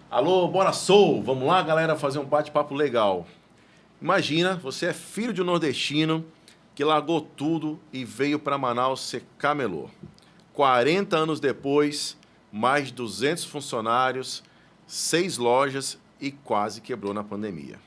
Alô, bora Soul! Vamos lá, galera, fazer um bate-papo legal. Imagina, você é filho de um nordestino que largou tudo e veio para Manaus ser camelô. 40 anos depois, mais de 200 funcionários, 6 lojas e quase quebrou na pandemia.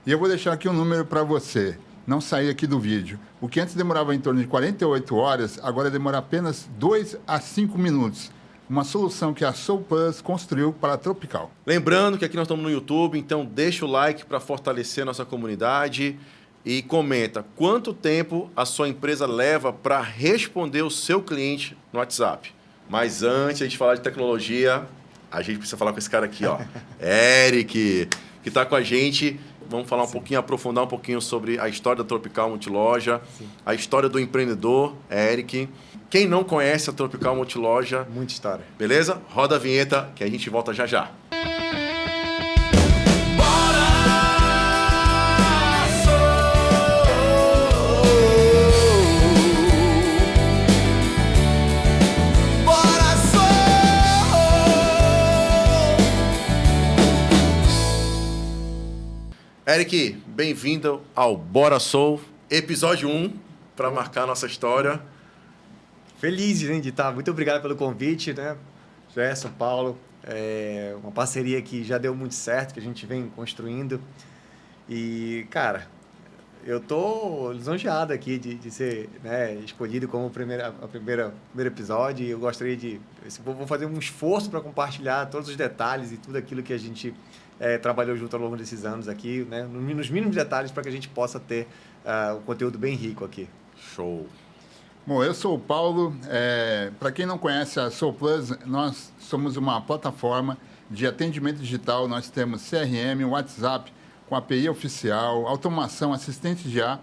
E eu vou deixar aqui um número para você, não sair aqui do vídeo. O que antes demorava em torno de 48 horas, agora demora apenas 2 a 5 minutos. Uma solução que a Soul Plus construiu para a Tropical. Lembrando que aqui nós estamos no YouTube, então deixa o like para fortalecer a nossa comunidade e comenta quanto tempo a sua empresa leva para responder o seu cliente no WhatsApp. Mas antes de a gente falar de tecnologia, a gente precisa falar com esse cara aqui, ó, Eric, que está com a gente. Vamos falar um pouquinho, aprofundar um pouquinho sobre a história da Tropical Multiloja, a história do empreendedor, Eric. Quem não conhece a Tropical Multiloja... Muita história. Beleza? Roda a vinheta que a gente volta já já. Eric, bem-vindo ao Bora Soul, episódio 1, para marcar a nossa história. Feliz, né, de estar. Muito obrigado pelo convite, né? Gerson, Paulo. É uma parceria que já deu muito certo, que a gente vem construindo. E, cara, eu tô lisonjeado aqui de ser, né, escolhido como primeiro episódio. E eu gostaria de... Vou fazer um esforço para compartilhar todos os detalhes e tudo aquilo que a gente trabalhou junto ao longo desses anos aqui, né? Nos mínimos detalhes, para que a gente possa ter um conteúdo bem rico aqui. Show! Bom, eu sou o Paulo. Para quem não conhece a Soul Plus, nós somos uma plataforma de atendimento digital. Nós temos CRM, WhatsApp, com API oficial, automação, assistente de IA,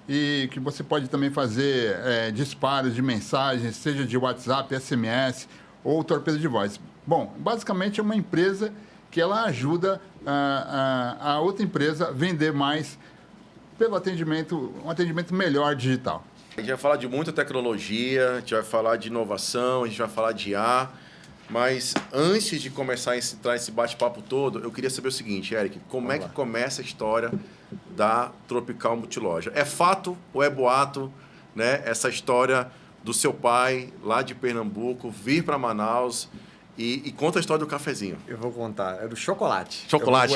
e que você pode também fazer disparos de mensagens, seja de WhatsApp, SMS ou torpedo de voz. Bom, basicamente é uma empresa que ela ajuda a outra empresa a vender mais pelo atendimento, um atendimento melhor digital. A gente vai falar de muita tecnologia, a gente vai falar de inovação, a gente vai falar de IA, mas antes de começar a entrar esse bate-papo todo, eu queria saber o seguinte, Eric, como é que começa a história da Tropical Multiloja? É fato ou é boato, né, essa história do seu pai, lá de Pernambuco, vir para Manaus e conta a história do cafezinho? Eu vou contar. É do chocolate. Chocolate?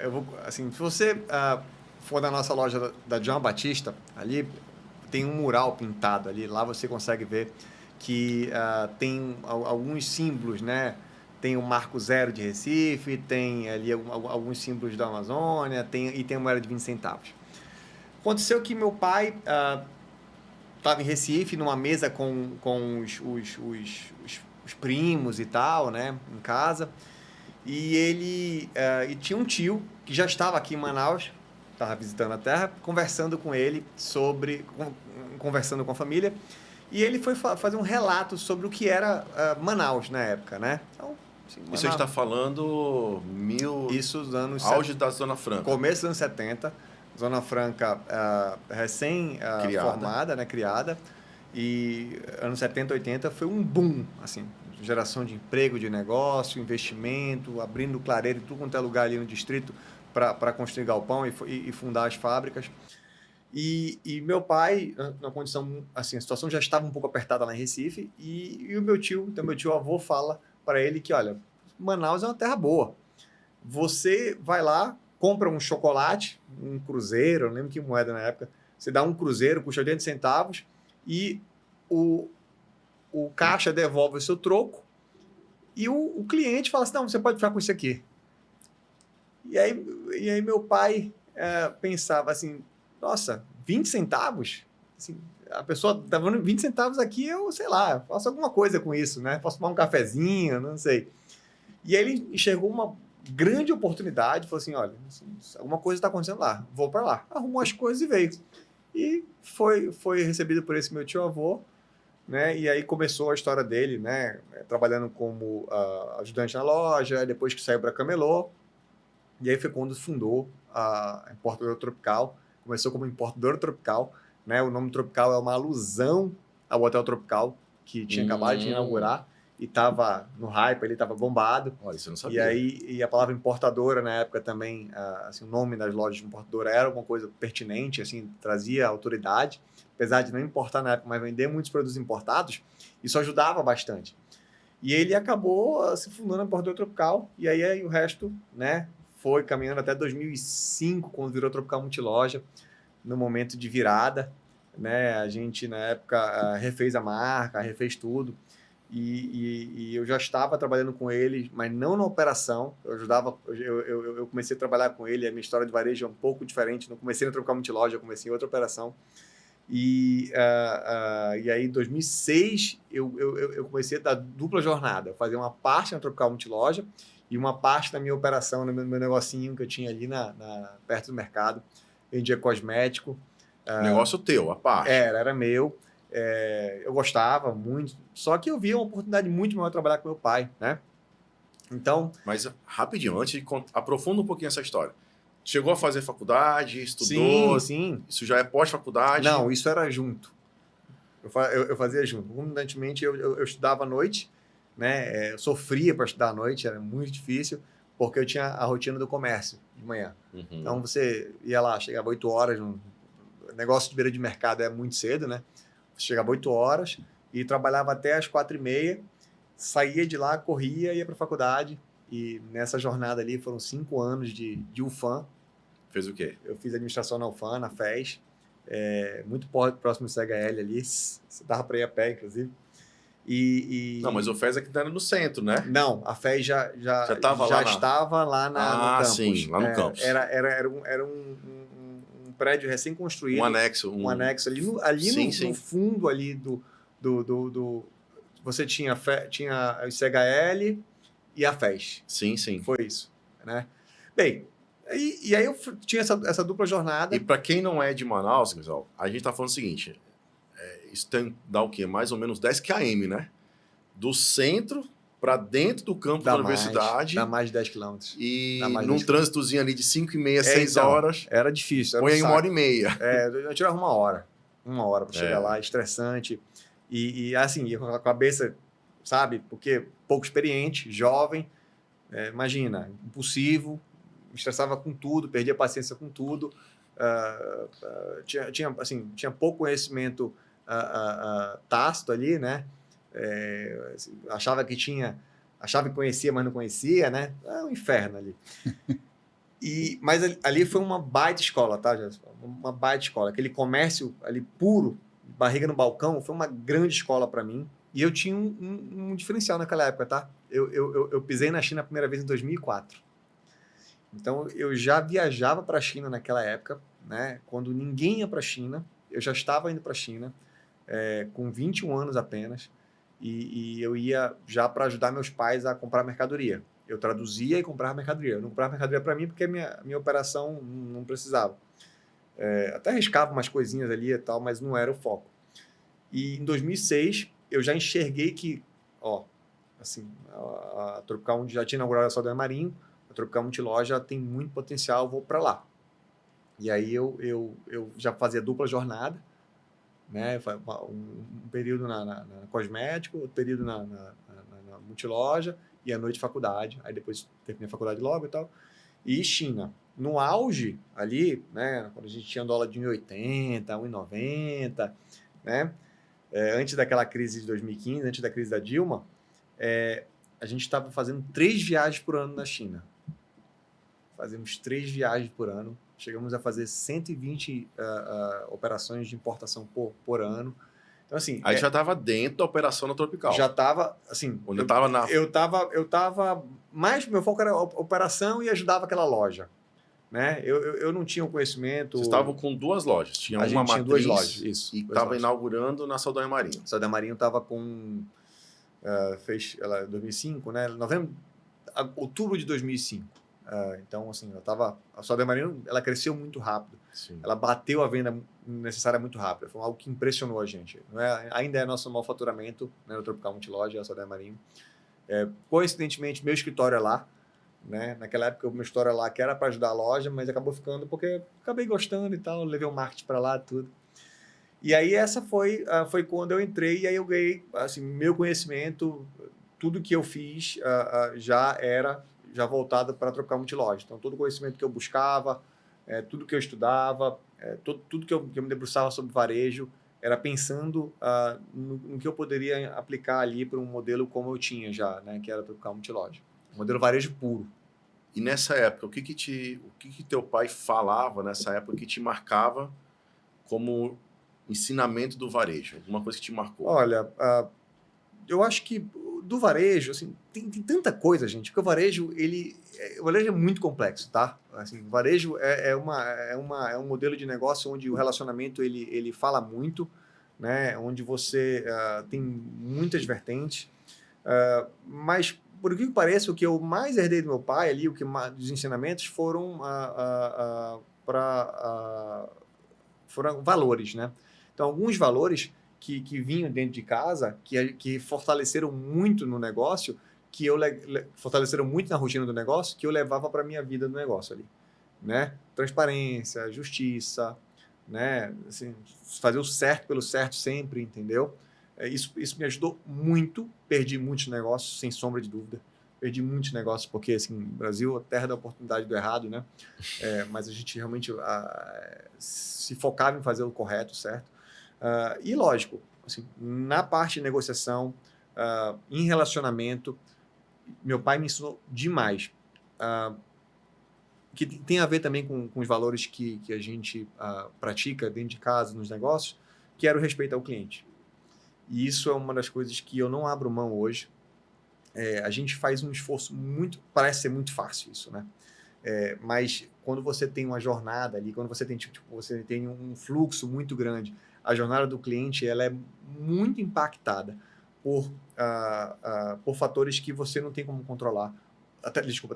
Eu vou, assim, se você for na nossa loja da João Batista, ali tem um mural pintado ali. Lá você consegue ver que tem alguns símbolos, né? Tem o Marco Zero de Recife, tem ali alguns símbolos da Amazônia, e tem uma moeda de 20 centavos. Aconteceu que meu pai estava em Recife, numa mesa com os primos e tal, né? Em casa. E ele tinha um tio que já estava aqui em Manaus, estava visitando a terra, conversando com ele conversando com a família, e ele foi fazer um relato sobre o que era Manaus na época, né? Então, assim, Manaus, isso a gente está falando isso dos anos auge da Zona Franca. Começo dos anos 70, Zona Franca recém-formada, né? Criada, e anos 70, 80 foi um boom, assim, geração de emprego, de negócio, investimento, abrindo clareiro em tudo quanto é lugar ali no distrito, para construir galpão e fundar as fábricas. E meu pai, na condição, assim, a situação já estava um pouco apertada lá em Recife, e o meu tio avô fala para ele que, olha, Manaus é uma terra boa. Você vai lá, compra um chocolate, um cruzeiro, eu não lembro que moeda na época, você dá um cruzeiro, custa 80 centavos, e o caixa devolve o seu troco, e o cliente fala assim, não, você pode ficar com isso aqui. E aí meu pai pensava assim, nossa, 20 centavos? Assim, a pessoa está dando 20 centavos aqui, eu, sei lá, faço alguma coisa com isso, né? Posso tomar um cafezinho, não sei. E aí ele enxergou uma grande oportunidade, falou assim, olha, alguma coisa está acontecendo lá, vou para lá. Arrumou as coisas e veio. E foi recebido por esse meu tio-avô, né? E aí começou a história dele, né? Trabalhando como ajudante na loja, depois que saiu para camelô. E aí foi quando fundou a Importadora Tropical. Começou como Importadora Tropical, né? O nome Tropical é uma alusão ao Hotel Tropical, que tinha acabado de inaugurar. e estava no hype, ele estava bombado. Olha, isso eu não E sabia. aí a palavra importadora na época também, assim, o nome das lojas de importadora era alguma coisa pertinente, assim, trazia autoridade, apesar de não importar na época, mas vender muitos produtos importados, isso ajudava bastante. E ele acabou se fundando na Importadora Tropical, e aí o resto, né, foi caminhando até 2005, quando virou Tropical Multiloja, no momento de virada, né, a gente na época refez a marca, refez tudo, e eu já estava trabalhando com ele, mas não na operação. Eu ajudava, eu comecei a trabalhar com ele. A minha história de varejo é um pouco diferente. Não comecei na Tropical Multiloja, eu comecei em outra operação. E aí, em 2006, eu comecei a dar dupla jornada. Eu fazia uma parte na Tropical Multiloja e uma parte da minha operação, no meu negocinho que eu tinha ali perto do mercado. Vendia cosmético. Negócio teu, a parte. Era meu. Eu gostava muito, só que eu via uma oportunidade muito maior de trabalhar com meu pai, né? Então... Mas, rapidinho, aprofunda um pouquinho essa história. Chegou a fazer faculdade, estudou? Sim. Isso já é pós-faculdade? Não, isso era junto. Eu fazia junto. Comumente, eu estudava à noite, né? Eu sofria para estudar à noite, era muito difícil, porque eu tinha a rotina do comércio de manhã. Uhum. Então, você ia lá, chegava 8 horas, negócio de beira de mercado é muito cedo, né? Chegava 8 horas e trabalhava até as 4h30, saía de lá, corria, ia para a faculdade. E nessa jornada ali foram 5 anos de UFAM. Fez o quê? Eu fiz administração na UFAM, na FES, muito próximo do CHL ali, você dava para ir a pé, inclusive. Não, mas o FES aqui era no centro, né? Não, a FES já estava lá no campus. Sim, lá no campus. Era um prédio recém-construído. Um anexo. Um anexo ali, no fundo ali do você tinha o CHL e a FES. Sim. Foi isso, né? Bem, e aí eu tinha essa dupla jornada. E para quem não é de Manaus, pessoal, a gente tá falando o seguinte, isso dá o quê? Mais ou menos 10 km, né? Do centro para dentro do campo da universidade. Dá mais de 10 quilômetros. E num trânsitozinho ali de 5h30, 6 horas. Era difícil. Põe aí 1h30. Eu tirava 1 hora. 1 hora para chegar lá, estressante. E assim, ia com a cabeça, sabe? Porque pouco experiente, jovem, imagina, impulsivo, me estressava com tudo, perdia paciência com tudo. Tinha pouco conhecimento tácito ali, né? Achava que conhecia, mas não conhecia, né? É um inferno ali. Mas ali foi uma baita escola, tá, Gerson? Uma baita escola. Aquele comércio ali puro, barriga no balcão, foi uma grande escola para mim. E eu tinha um diferencial naquela época, tá? Eu pisei na China a primeira vez em 2004. Então, eu já viajava para a China naquela época, né? Quando ninguém ia para a China, eu já estava indo para a China, com 21 anos apenas, e eu ia já para ajudar meus pais a comprar mercadoria. Eu traduzia e comprava mercadoria. Eu não comprava mercadoria para mim porque a minha operação não precisava. Até arriscava umas coisinhas ali e tal, mas não era o foco. E em 2006, eu já enxerguei que, a Tropical já tinha inaugurado a Saldanha Marinho, a Tropical Multiloja tem muito potencial, vou para lá. E aí eu já fazia dupla jornada, né? Um período na cosmético, outro período na Multiloja e à noite faculdade. Aí depois terminei a faculdade logo e tal. E China. No auge ali, né? Quando a gente tinha dólar de 1,80, 1,90, né? Antes daquela crise de 2015, antes da crise da Dilma, a gente estava fazendo 3 viagens por ano na China. Fazemos 3 viagens por ano. Chegamos a fazer 120 operações de importação por ano. Então, assim... Aí já estava dentro da operação na Tropical. Já estava, assim... Onde eu estava na... Eu estava... Mais, meu foco era operação e ajudava aquela loja. Né? Eu não tinha um conhecimento... Vocês estavam com 2 lojas. Tinha uma matriz, tinha 2 lojas, isso. E estava inaugurando na Saldanha Marinho. Saldanha Marinho estava com... fez ela em 2005, né? Outubro de 2005. Então, assim, a Saldanha Marinho, ela cresceu muito rápido. Sim. Ela bateu a venda necessária muito rápido. Foi algo que impressionou a gente. Ainda é nosso maior faturamento, né, no Tropical Multiloja, a Saldanha Marinho. Coincidentemente, meu escritório é lá. Né? Naquela época, o meu escritório é lá, que era para ajudar a loja, mas acabou ficando porque acabei gostando e tal, levei o marketing para lá, tudo. E aí essa foi quando eu entrei e aí eu ganhei, assim, meu conhecimento, tudo que eu fiz já voltado para trocar multiloja. Então, todo o conhecimento que eu buscava, tudo que eu estudava, tudo que eu me debruçava sobre varejo, era pensando no que eu poderia aplicar ali para um modelo como eu tinha já, né, que era trocar multiloja. Modelo varejo puro. E nessa época, o que teu pai falava nessa época que te marcava como ensinamento do varejo? Alguma coisa que te marcou? Olha, eu acho que do varejo, assim, tem tanta coisa, gente, porque o varejo é muito complexo, tá? Assim, o varejo é um modelo de negócio onde o relacionamento ele fala muito, né? Onde você tem muitas vertentes, mas por que pareça, o que eu mais herdei do meu pai ali, os ensinamentos foram foram valores, né? Então, alguns valores que vinham dentro de casa, que fortaleceram muito no negócio, fortaleceram muito na rotina do negócio, que eu levava para a minha vida no negócio ali, né? Transparência, justiça, né? Assim, fazer o certo pelo certo sempre, entendeu? Isso me ajudou muito, perdi muitos negócios, sem sombra de dúvida. Perdi muitos negócios, porque assim, o Brasil é a terra da oportunidade do errado, né? Mas a gente realmente se focava em fazer o correto, certo? E lógico, assim, na parte de negociação, em relacionamento, meu pai me ensinou demais. Que tem a ver também com os valores que a gente pratica dentro de casa, nos negócios, que era o respeito ao cliente. E isso é uma das coisas que eu não abro mão hoje. A gente faz um esforço parece ser muito fácil isso, né? Mas quando você tem uma jornada ali, quando você tem um fluxo muito grande, a jornada do cliente ela é muito impactada por fatores que você não tem como controlar.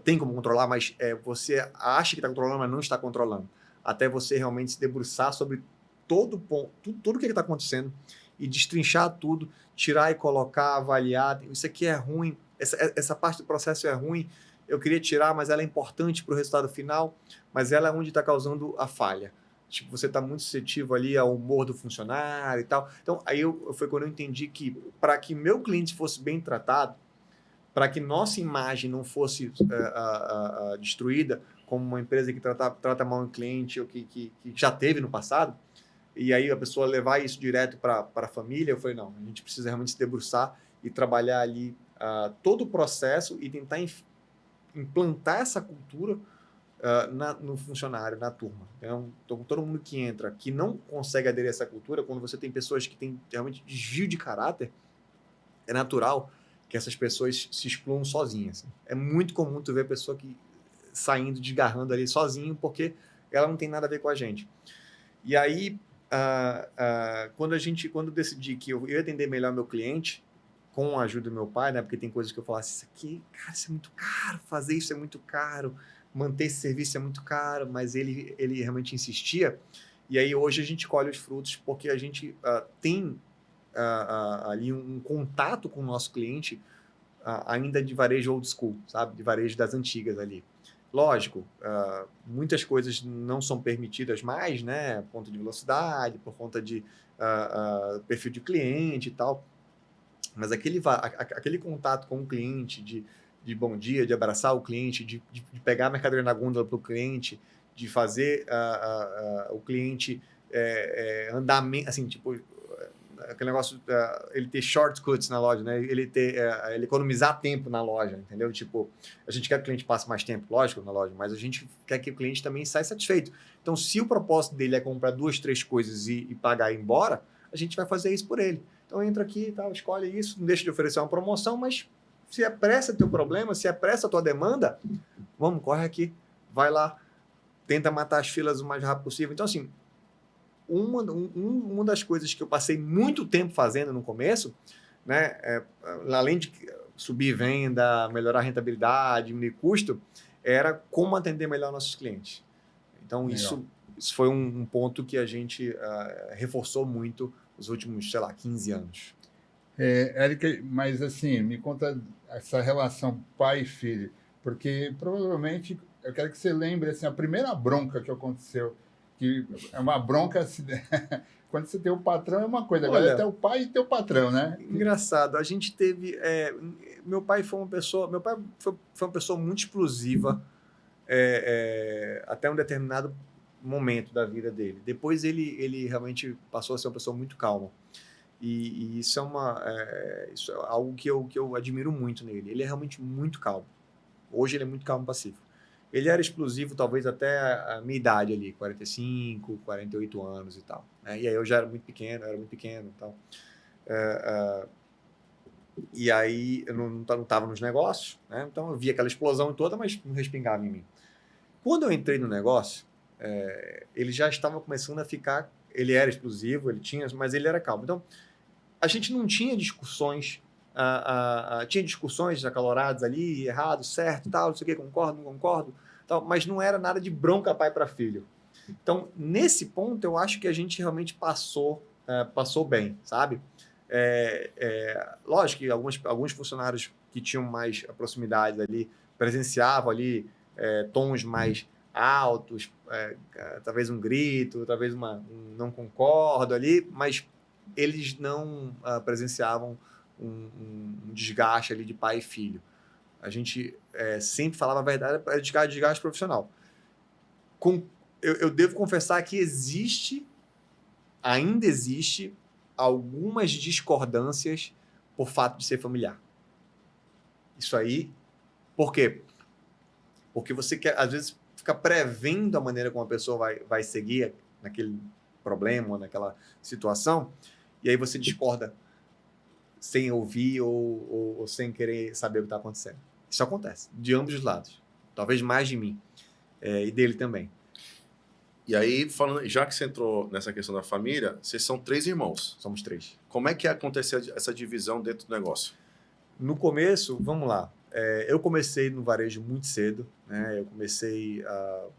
Tem como controlar, mas você acha que está controlando, mas não está controlando. Até você realmente se debruçar sobre tudo o que está acontecendo e destrinchar tudo, tirar e colocar, avaliar. Isso aqui é ruim, essa parte do processo é ruim, eu queria tirar, mas ela é importante para o resultado final, mas ela é onde está causando a falha. Tipo, você está muito suscetível ali ao humor do funcionário e tal. Então, aí foi quando eu entendi que para que meu cliente fosse bem tratado, para que nossa imagem não fosse destruída como uma empresa que trata mal um cliente ou que já teve no passado, e aí a pessoa levar isso direto para a família, eu falei, não, a gente precisa realmente se debruçar e trabalhar ali todo o processo e tentar implantar essa cultura no funcionário, na turma. Então, todo mundo que entra, que não consegue aderir a essa cultura, quando você tem pessoas que têm realmente desvio de caráter, é natural que essas pessoas se excluam sozinhas. Assim. É muito comum tu ver a pessoa saindo, desgarrando ali sozinho, porque ela não tem nada a ver com a gente. E aí, quando eu decidi que eu ia atender melhor meu cliente, com a ajuda do meu pai, né? Porque tem coisas que eu falasse, isso aqui, cara, isso é muito caro, fazer isso é muito caro, manter esse serviço é muito caro, mas ele realmente insistia. E aí hoje a gente colhe os frutos porque a gente tem ali um contato com o nosso cliente ainda de varejo old school, sabe? De varejo das antigas ali. Lógico, muitas coisas não são permitidas mais, né? Por conta de velocidade, por conta de perfil de cliente e tal. Mas aquele contato com o cliente, de bom dia, de abraçar o cliente, de pegar a mercadoria na gôndola para o cliente, de fazer o cliente andar, assim, tipo, aquele negócio, ele ter shortcuts na loja, né? Ele economizar tempo na loja, entendeu? Tipo, a gente quer que o cliente passe mais tempo, lógico, na loja, mas a gente quer que o cliente também saia satisfeito. Então, se o propósito dele é comprar 2, 3 coisas e pagar e ir embora, a gente vai fazer isso por ele. Então, entra aqui e tal, escolhe isso, não deixa de oferecer uma promoção, mas se apressa teu problema, se apressa a tua demanda, vamos, corre aqui, vai lá, tenta matar as filas o mais rápido possível. Então, assim, uma das coisas que eu passei muito tempo fazendo no começo, né, além de subir venda, melhorar a rentabilidade, diminuir custo, era como atender melhor nossos clientes. Então, isso foi um ponto que a gente reforçou muito nos últimos, 15 anos. Érica, mas assim, me conta essa relação pai e filho, porque provavelmente eu quero que você lembre assim, a primeira bronca que aconteceu que é uma bronca. Quando você tem o patrão é uma coisa, agora Olha, é até o pai e teu patrão, né? engraçado, a gente teve... meu pai foi uma pessoa... Meu pai foi uma pessoa muito explosiva até um determinado momento da vida dele. Depois ele realmente passou a ser uma pessoa muito calma. E isso isso é algo que eu admiro muito nele. Ele é realmente muito calmo. Hoje ele é muito calmo e pacífico. Ele era explosivo talvez até a minha idade ali, 45, 48 anos e tal. Né? E aí eu já era muito pequeno, e tal. E aí eu não estava nos negócios, né? Então eu via aquela explosão toda, mas não respingava em mim. Quando eu entrei no negócio, ele já estava começando a ficar... Ele era explosivo, mas ele era calmo. Então, a gente não tinha discussões... tinha discussões acaloradas ali, errado, certo, tal, não sei o quê, concordo, não concordo, tal, mas não era nada de bronca pai para filho. Então, nesse ponto, eu acho que a gente realmente passou bem, sabe? Lógico que alguns funcionários que tinham mais proximidade ali, presenciavam ali tons mais altos, talvez um grito, talvez um não concordo ali, mas eles não presenciavam um desgaste ali de pai e filho. A gente sempre falava a verdade para desgaste profissional. Eu devo confessar que ainda existe algumas discordâncias por fato de ser familiar. Isso aí, por quê? Porque você quer, às vezes, ficar prevendo a maneira como a pessoa vai seguir naquele problema ou naquela situação, e aí você discorda sem ouvir ou sem querer saber o que está acontecendo. Isso acontece, de ambos os lados. Talvez mais de mim e dele também. E aí, falando, já que você entrou nessa questão da família, vocês são 3 irmãos. Somos 3. Como é que aconteceu essa divisão dentro do negócio? No começo, vamos lá, eu comecei no varejo muito cedo, né?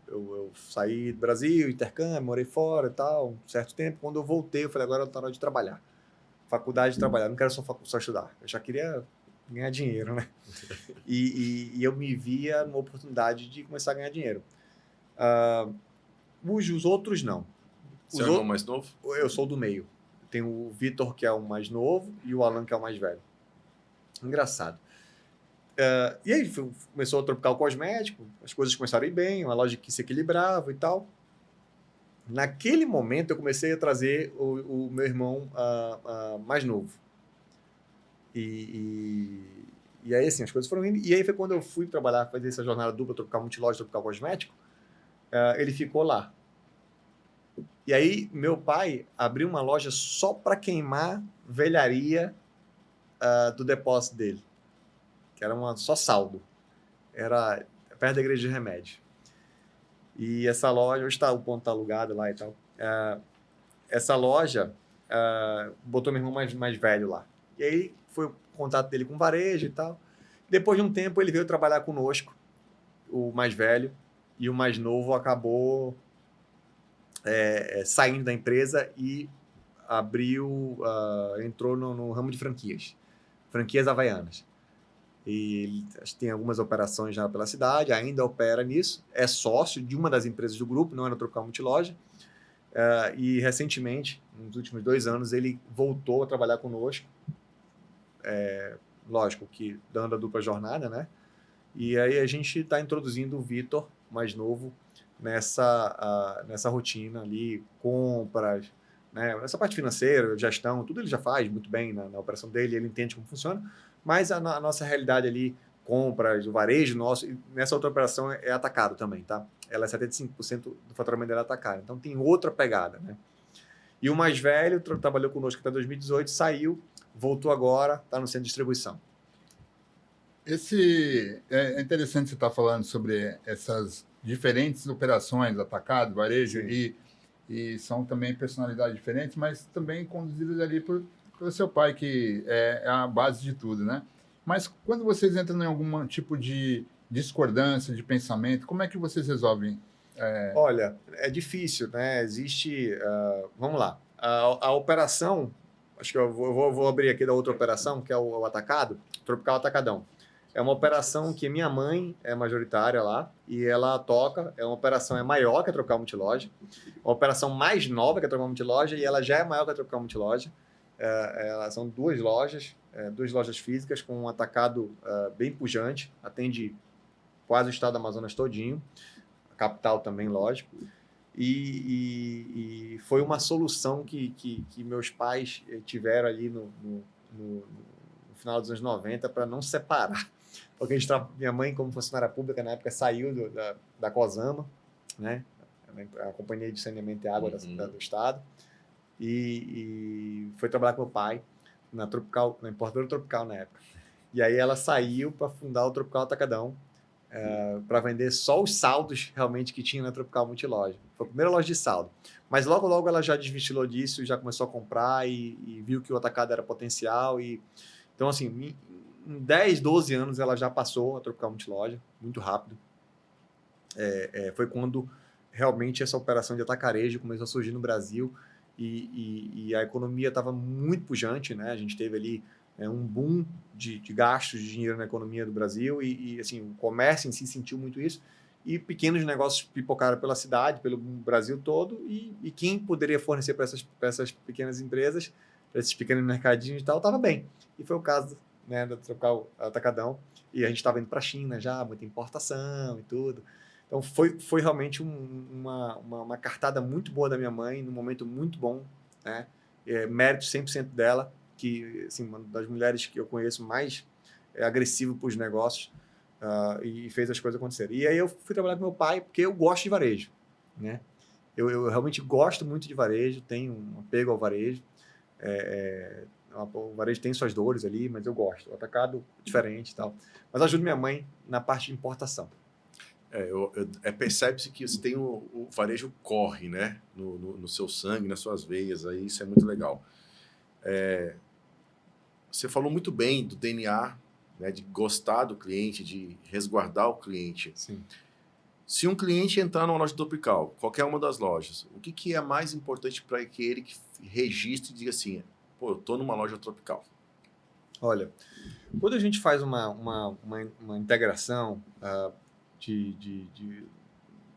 Eu saí do Brasil, intercâmbio, morei fora e tal, um certo tempo. Quando eu voltei, eu falei, agora é hora de trabalhar. Faculdade de trabalhar, não quero só estudar. Eu já queria ganhar dinheiro, né? E eu me via numa oportunidade de começar a ganhar dinheiro. Os outros, não. Você é o irmão mais novo? Eu sou do meio. Tem o Vitor, que é o mais novo, e o Alan, que é o mais velho. Engraçado. E aí começou a Tropical Cosmético, as coisas começaram a ir bem, uma loja que se equilibrava e tal. Naquele momento, eu comecei a trazer o meu irmão mais novo. E aí, assim, as coisas foram indo. E aí foi quando eu fui trabalhar, fazer essa jornada dupla, Tropical Multiloja, Tropical Cosmético, ele ficou lá. E aí, meu pai abriu uma loja só para queimar velharia do depósito dele, que era só saldo. Era perto da igreja de Remédio. E essa loja, hoje o ponto está alugado lá e tal. Essa loja botou meu irmão mais velho lá. E aí foi o contato dele com o varejo e tal. Depois de um tempo, ele veio trabalhar conosco, o mais velho, e o mais novo acabou saindo da empresa e entrou no ramo de franquias havaianas. E acho que tem algumas operações já pela cidade, ainda opera nisso, é sócio de uma das empresas do grupo, não é no Tropical Multiloja, e recentemente, nos últimos 2 anos, ele voltou a trabalhar conosco, lógico que dando a dupla jornada, né? E aí a gente está introduzindo o Vitor, mais novo, nessa rotina ali, compras, né? Essa parte financeira, gestão, tudo ele já faz muito bem na operação dele, ele entende como funciona, mas a nossa realidade ali, compras, o varejo nosso, nessa outra operação é atacado também, tá? Ela é 75% do faturamento dela é atacado, então tem outra pegada, né? E o mais velho trabalhou conosco até 2018, saiu, voltou agora, está no centro de distribuição. É interessante você estar falando sobre essas diferentes operações, atacado, varejo, e são também personalidades diferentes, mas também conduzidas ali pelo seu pai, que é a base de tudo, né? Mas quando vocês entram em algum tipo de discordância de pensamento, como é que vocês resolvem? Olha, é difícil, né? Existe... vamos lá. A operação... Acho que eu vou abrir aqui da outra operação, que é o atacado, Tropical Atacadão. É uma operação que minha mãe é majoritária lá e ela toca. É uma operação maior que a Tropical Multiloja, uma operação mais nova que a Tropical Multiloja e ela já é maior que a Tropical Multiloja. Elas são duas lojas físicas com um atacado bem pujante, atende quase o estado do Amazonas todinho, a capital também, lógico. E foi uma solução que meus pais tiveram ali no final dos anos 90 para não separar. Porque minha mãe, como funcionária pública, na época saiu da Cosama, né? A Companhia de Saneamento e Água do Estado, e foi trabalhar com meu pai na importadora Tropical na época. E aí ela saiu para fundar o Tropical Atacadão, para vender só os saldos realmente que tinha na Tropical Multiloja. Foi a primeira loja de saldo. Mas logo, logo ela já desvestilou disso, já começou a comprar e viu que o atacado era potencial. Então, assim, em 10, 12 anos ela já passou a Tropical Multiloja, muito rápido. Foi quando realmente essa operação de atacarejo começou a surgir no Brasil e a economia estava muito pujante, né? A gente teve ali um boom de gastos de dinheiro na economia do Brasil e assim, o comércio em si sentiu muito isso e pequenos negócios pipocaram pela cidade, pelo Brasil todo e quem poderia fornecer para essas pequenas empresas, para esses pequenos mercadinhos e tal, estava bem. E foi o caso, né, da Tropical Atacadão e a gente estava indo para a China já, muita importação e tudo. Então foi realmente uma cartada muito boa da minha mãe, num momento muito bom, né? Mérito 100% dela, que assim, uma das mulheres que eu conheço mais agressiva para os negócios e fez as coisas acontecerem. E aí eu fui trabalhar com meu pai porque eu gosto de varejo, né? Eu realmente gosto muito de varejo, tenho um apego ao varejo. O varejo tem suas dores ali, mas eu gosto. O atacado diferente e tal. Mas ajudo minha mãe na parte de importação. Percebe-se que você tem o varejo corre, né? No seu sangue, nas suas veias, aí isso é muito legal. Você falou muito bem do DNA, né, de gostar do cliente, de resguardar o cliente. Sim. Se um cliente entrar numa loja Tropical, qualquer uma das lojas, o que é mais importante para que ele registre e diga assim, pô, eu estou numa loja Tropical? Olha, quando a gente faz uma integração de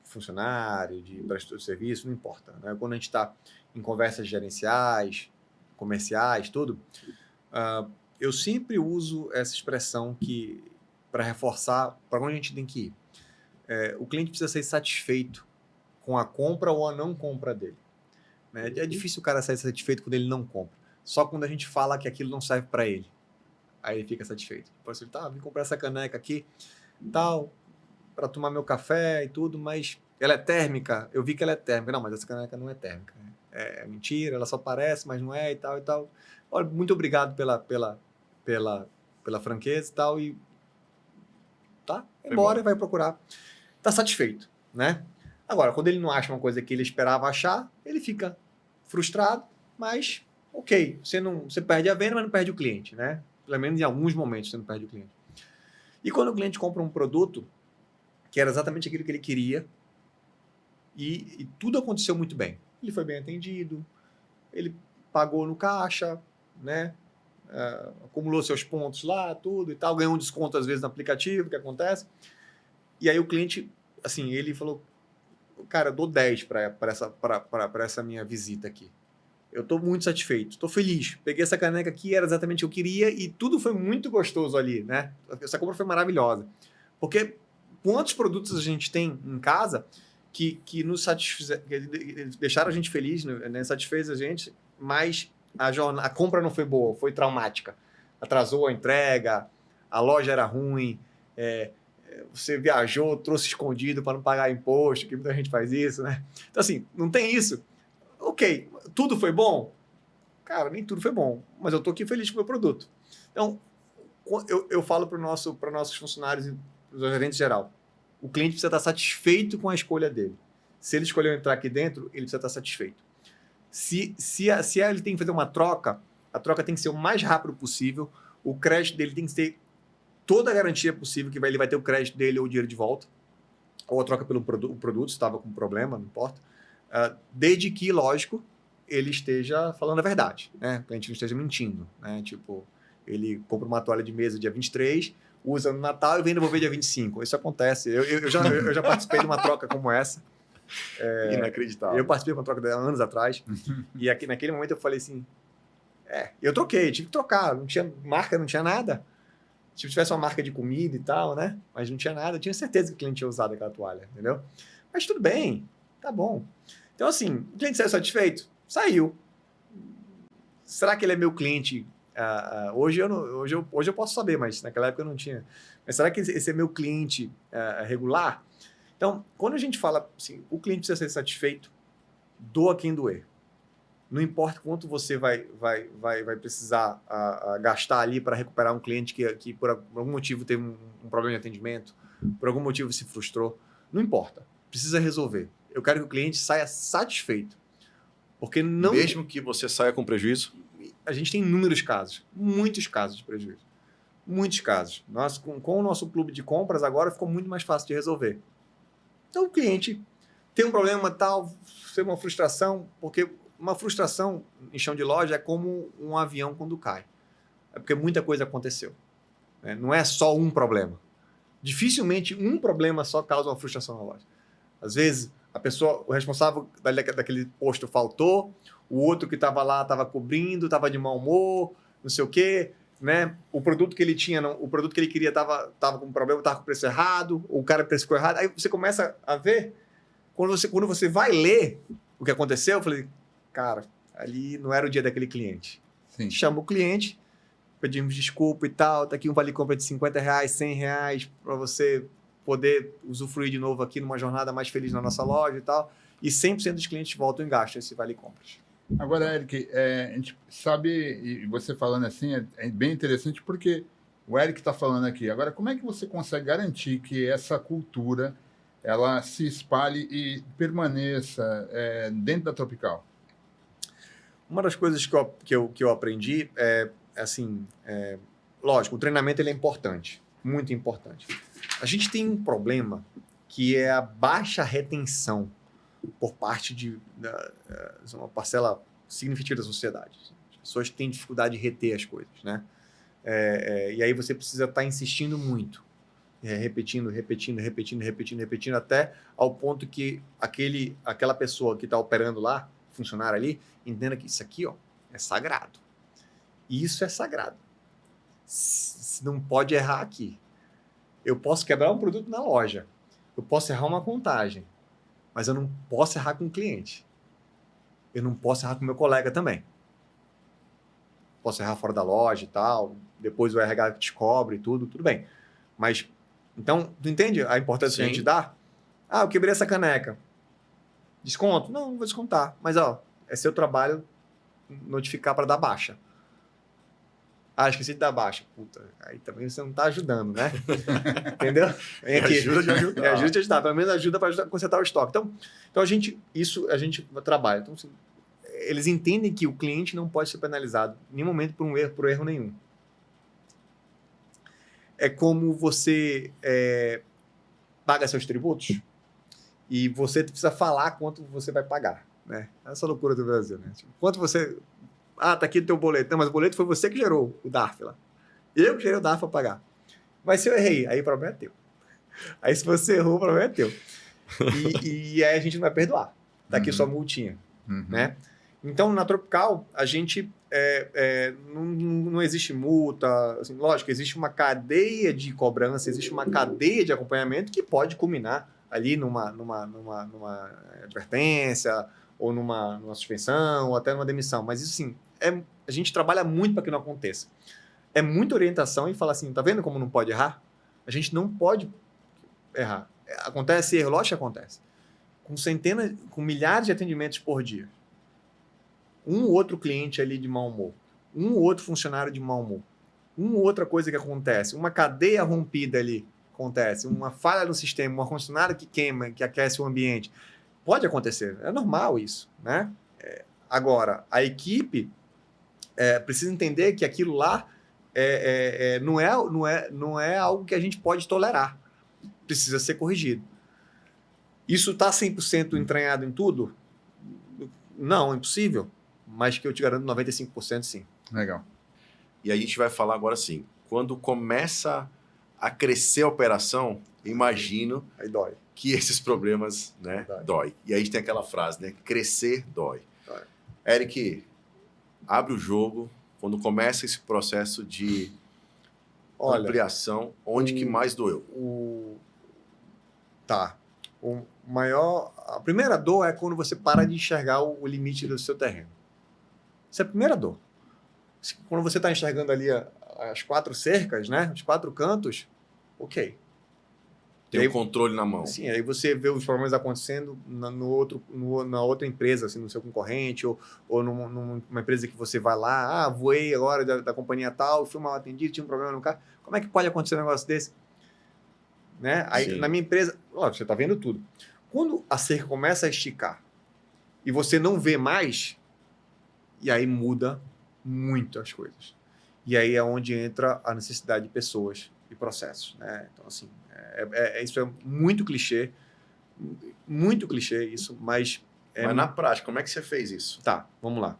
funcionário, de prestador de serviço, não importa, né? Quando a gente está em conversas gerenciais, comerciais, tudo, eu sempre uso essa expressão para reforçar para onde a gente tem que ir. O cliente precisa ser satisfeito com a compra ou a não compra dele, né? É difícil o cara ser satisfeito quando ele não compra. Só quando a gente fala que aquilo não serve para ele. Aí ele fica satisfeito. Depois ele vim comprar essa caneca aqui, tal, para tomar meu café e tudo, mas ela é térmica. Eu vi que ela é térmica. Não, mas essa caneca não é térmica. É mentira, ela só parece, mas não é e tal e tal. Olha, muito obrigado pela franqueza e tal. E tá, embora e vai procurar. Tá satisfeito, né? Agora, quando ele não acha uma coisa que ele esperava achar, ele fica frustrado, mas ok, você perde a venda, mas não perde o cliente, né? Pelo menos em alguns momentos você não perde o cliente. E quando o cliente compra um produto que era exatamente aquilo que ele queria e tudo aconteceu muito bem. Ele foi bem atendido, ele pagou no caixa, né? Acumulou seus pontos lá, tudo e tal, ganhou um desconto às vezes no aplicativo, que acontece. E aí o cliente, assim, ele falou, cara, eu dou 10 para essa minha visita aqui. Eu estou muito satisfeito, estou feliz. Peguei essa caneca aqui, era exatamente o que eu queria e tudo foi muito gostoso ali, né? Essa compra foi maravilhosa. Porque quantos produtos a gente tem em casa que nos deixaram a gente feliz, né? Satisfez a gente, mas a compra não foi boa, foi traumática. Atrasou a entrega, a loja era ruim, você viajou, trouxe escondido para não pagar imposto, que muita gente faz isso, né? Então, assim, não tem isso. Ok, tudo foi bom? Cara, nem tudo foi bom, mas eu estou aqui feliz com o meu produto. Então, eu falo para nossos funcionários e para os gerentes geral, o cliente precisa estar satisfeito com a escolha dele. Se ele escolheu entrar aqui dentro, ele precisa estar satisfeito. Se ele tem que fazer uma troca, a troca tem que ser o mais rápido possível, o crédito dele tem que ter toda a garantia possível, que ele vai ter o crédito dele ou o dinheiro de volta, ou a troca pelo produto, se estava com problema, não importa. Desde que, lógico, ele esteja falando a verdade, né? Que a gente não esteja mentindo, né? Tipo, ele compra uma toalha de mesa dia 23, usa no Natal e vem devolver dia 25. Isso acontece. Eu já participei de uma troca como essa. Inacreditável. Eu participei de uma troca de anos atrás. E aqui, naquele momento eu falei assim, eu troquei, tive que trocar. Não tinha marca, não tinha nada. Se tivesse uma marca de comida e tal, né? Mas não tinha nada. Eu tinha certeza que o cliente tinha usado aquela toalha, entendeu? Mas tudo bem, tá bom. Então, assim, o cliente saiu satisfeito? Saiu. Será que ele é meu cliente? Hoje eu posso saber, mas naquela época eu não tinha. Mas será que esse é meu cliente regular? Então, quando a gente fala assim, o cliente precisa ser satisfeito, doa quem doer. Não importa quanto você vai precisar gastar ali para recuperar um cliente que por algum motivo teve um problema de atendimento, por algum motivo se frustrou. Não importa. Precisa resolver. Eu quero que o cliente saia satisfeito. Porque não... Mesmo que você saia com prejuízo? A gente tem inúmeros casos. Muitos casos de prejuízo. Muitos casos. Nós, com o nosso clube de compras, agora ficou muito mais fácil de resolver. Então, o cliente tem um problema tal, tem uma frustração, porque uma frustração em chão de loja é como um avião quando cai. É porque muita coisa aconteceu. Né? Não é só um problema. Dificilmente um problema só causa uma frustração na loja. Às vezes, a pessoa, o responsável daquele posto faltou, o outro que estava lá estava cobrindo, estava de mau humor, não sei o quê, né? O produto que ele tinha, o produto que ele queria estava com um problema, estava com o preço errado, o cara precificou errado. Aí você começa a ver, quando você vai ler o que aconteceu, eu falei, cara, ali não era o dia daquele cliente. Sim. Chama o cliente, pedimos desculpa e tal, tá aqui um vale-compra de R$50, R$100 para você poder usufruir de novo aqui numa jornada mais feliz na nossa loja e tal. E 100% dos clientes voltam e gastam esse vale-compras. Agora, Eric, a gente sabe, e você falando assim, é bem interessante porque o Eric está falando aqui. Agora, como é que você consegue garantir que essa cultura ela se espalhe e permaneça dentro da Tropical? Uma das coisas que eu aprendi lógico, o treinamento ele é importante, muito importante. A gente tem um problema que é a baixa retenção por parte de uma parcela significativa da sociedade. As pessoas têm dificuldade de reter as coisas, né? E aí você precisa estar insistindo muito, repetindo, até ao ponto que aquela pessoa que está operando lá, funcionário ali, entenda que isso aqui, ó, é sagrado. Isso é sagrado. Não pode errar aqui. Eu posso quebrar um produto na loja, eu posso errar uma contagem, mas eu não posso errar com o cliente. Eu não posso errar com o meu colega também. Posso errar fora da loja e tal, depois o RH descobre e tudo bem. Mas, então, tu entende a importância que a gente dá? Eu quebrei essa caneca. Desconto? Não vou descontar. Mas, é seu trabalho notificar para dar baixa. Esqueci de dar baixa. Puta, aí também você não está ajudando, né? Entendeu? Vem aqui. Ajuda de ajudar. Ajuda de ajudar. Pelo menos ajuda para consertar o estoque. Então a gente trabalha. Então, assim, eles entendem que o cliente não pode ser penalizado em nenhum momento por erro nenhum. É como você paga seus tributos e você precisa falar quanto você vai pagar, né? Essa loucura do Brasil, né? Tipo, quanto você... tá aqui o teu boleto. Não, mas o boleto foi você que gerou o DARF lá. Eu que gerei o DARF para pagar. Mas se eu errei, aí o problema é teu. Aí se você errou, o problema é teu. E aí a gente não vai perdoar. Tá aqui sua multinha, né? Então, na Tropical, a gente... não existe multa. Assim, lógico, existe uma cadeia de cobrança, existe uma cadeia de acompanhamento que pode culminar ali numa advertência ou numa suspensão ou até numa demissão. Mas isso, sim, a gente trabalha muito para que não aconteça. É muita orientação e falar assim, tá vendo como não pode errar? A gente não pode errar. Acontece erro, lógico que acontece. Com milhares de atendimentos por dia. Um outro cliente ali de mau humor. Um outro funcionário de mau humor. Uma outra coisa que acontece. Uma cadeia rompida ali acontece. Uma falha no sistema. Uma funcionária que queima, que aquece o ambiente. Pode acontecer. É normal isso, né? Agora, a equipe precisa entender que aquilo lá não é algo que a gente pode tolerar. Precisa ser corrigido. Isso está 100% entranhado em tudo? Não, é impossível. Mas que eu te garanto 95% sim. Legal. E a gente vai falar agora assim, quando começa a crescer a operação, imagino Aí dói. que esses problemas, né, dói. E aí a gente tem aquela frase, né? Crescer dói. Eric, abre o jogo. Quando começa esse processo de ampliação, onde que mais doeu? Tá. A primeira dor é quando você para de enxergar o limite do seu terreno. Essa é a primeira dor. Quando você está enxergando ali as 4 cercas, né? Os 4 cantos, ok. Tem o controle na mão. Sim, aí você vê os problemas acontecendo na outra empresa, assim, no seu concorrente, ou numa empresa que você vai lá, voei agora da companhia tal, fui mal atendido, tinha um problema no carro. Como é que pode acontecer um negócio desse? Né? Aí, na minha empresa, você está vendo tudo. Quando a cerca começa a esticar e você não vê mais, e aí muda muito as coisas. E aí é onde entra a necessidade de pessoas e processos. Né? Então, assim, isso é muito clichê isso, mas... Mas na prática, como é que você fez isso? Tá, vamos lá.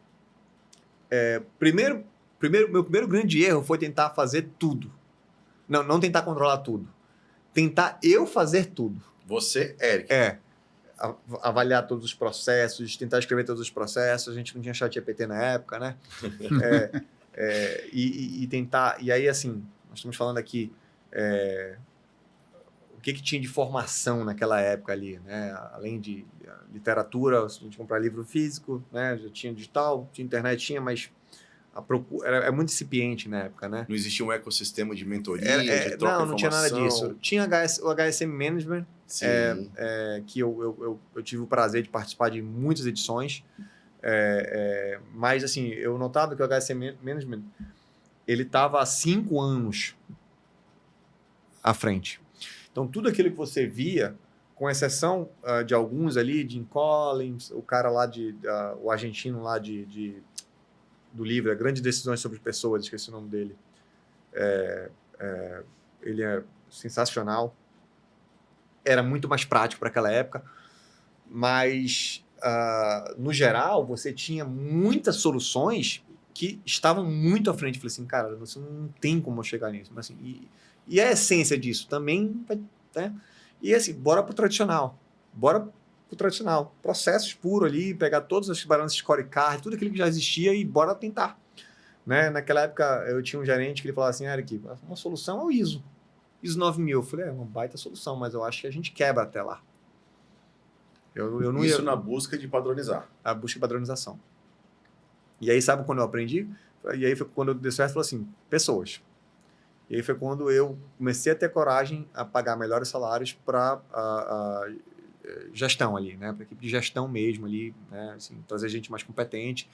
Meu primeiro grande erro foi tentar fazer tudo. Não tentar controlar tudo. Tentar eu fazer tudo. Você, Eric. Avaliar todos os processos, tentar escrever todos os processos. A gente não tinha ChatGPT na época, né? E tentar... E aí, assim, nós estamos falando aqui... o que tinha de formação naquela época ali, né? Além de literatura, a gente comprar livro físico, né? Já tinha digital, tinha internet, mas a procura era muito incipiente na época, né? Não existia um ecossistema de mentoria, de troca de informação? Não tinha nada disso. Tinha o HSM Management, que eu tive o prazer de participar de muitas edições, mas assim, eu notava que o HSM Management ele estava há 5 anos à frente. Então, tudo aquilo que você via, com exceção de alguns ali, Jim Collins, o cara lá o argentino lá do livro, Grandes Decisões sobre Pessoas, esqueci o nome dele. Ele é sensacional. Era muito mais prático para aquela época, mas, no geral, você tinha muitas soluções que estavam muito à frente. Eu falei assim, cara, você não tem como chegar nisso. Mas, assim, e a essência disso também, né? E assim, bora pro tradicional. Processos puros ali, pegar todas as balanças de scorecard, tudo aquilo que já existia e bora tentar. Né? Naquela época, eu tinha um gerente que ele falava assim, Eric, uma solução é o ISO 9000. Eu falei, uma baita solução, mas eu acho que a gente quebra até lá. Eu não Isso na busca de padronizar. A busca de padronização. E aí, sabe quando eu aprendi? E aí foi quando eu dei certo, falou assim, pessoas. E aí foi quando eu comecei a ter coragem a pagar melhores salários para a gestão ali, né? Para a equipe de gestão mesmo ali, né? Assim, trazer gente mais competente.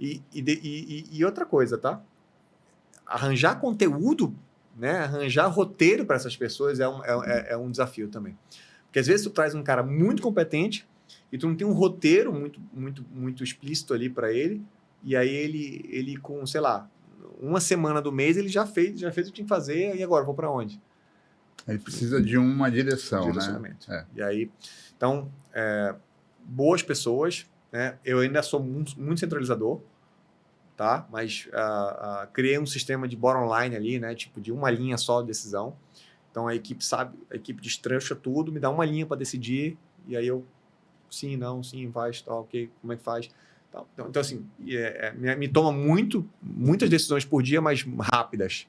E outra coisa, tá? Arranjar conteúdo, né? Arranjar roteiro para essas pessoas é um desafio também. Porque às vezes tu traz um cara muito competente e tu não tem um roteiro muito explícito ali para ele, e aí ele com, sei lá, uma semana do mês ele já fez o que tinha que fazer, e agora vou para onde? Ele precisa de uma direção, direcionamento. Né? E aí, então, boas pessoas, né? Eu ainda sou muito centralizador, tá? Mas criei um sistema de bottom line ali, né? Tipo, de uma linha só de decisão. Então, a equipe destrancha tudo, me dá uma linha para decidir, e aí eu, sim, não, sim, faz, tal, ok, como é que faz? Então, assim, me toma muitas decisões por dia, mas rápidas.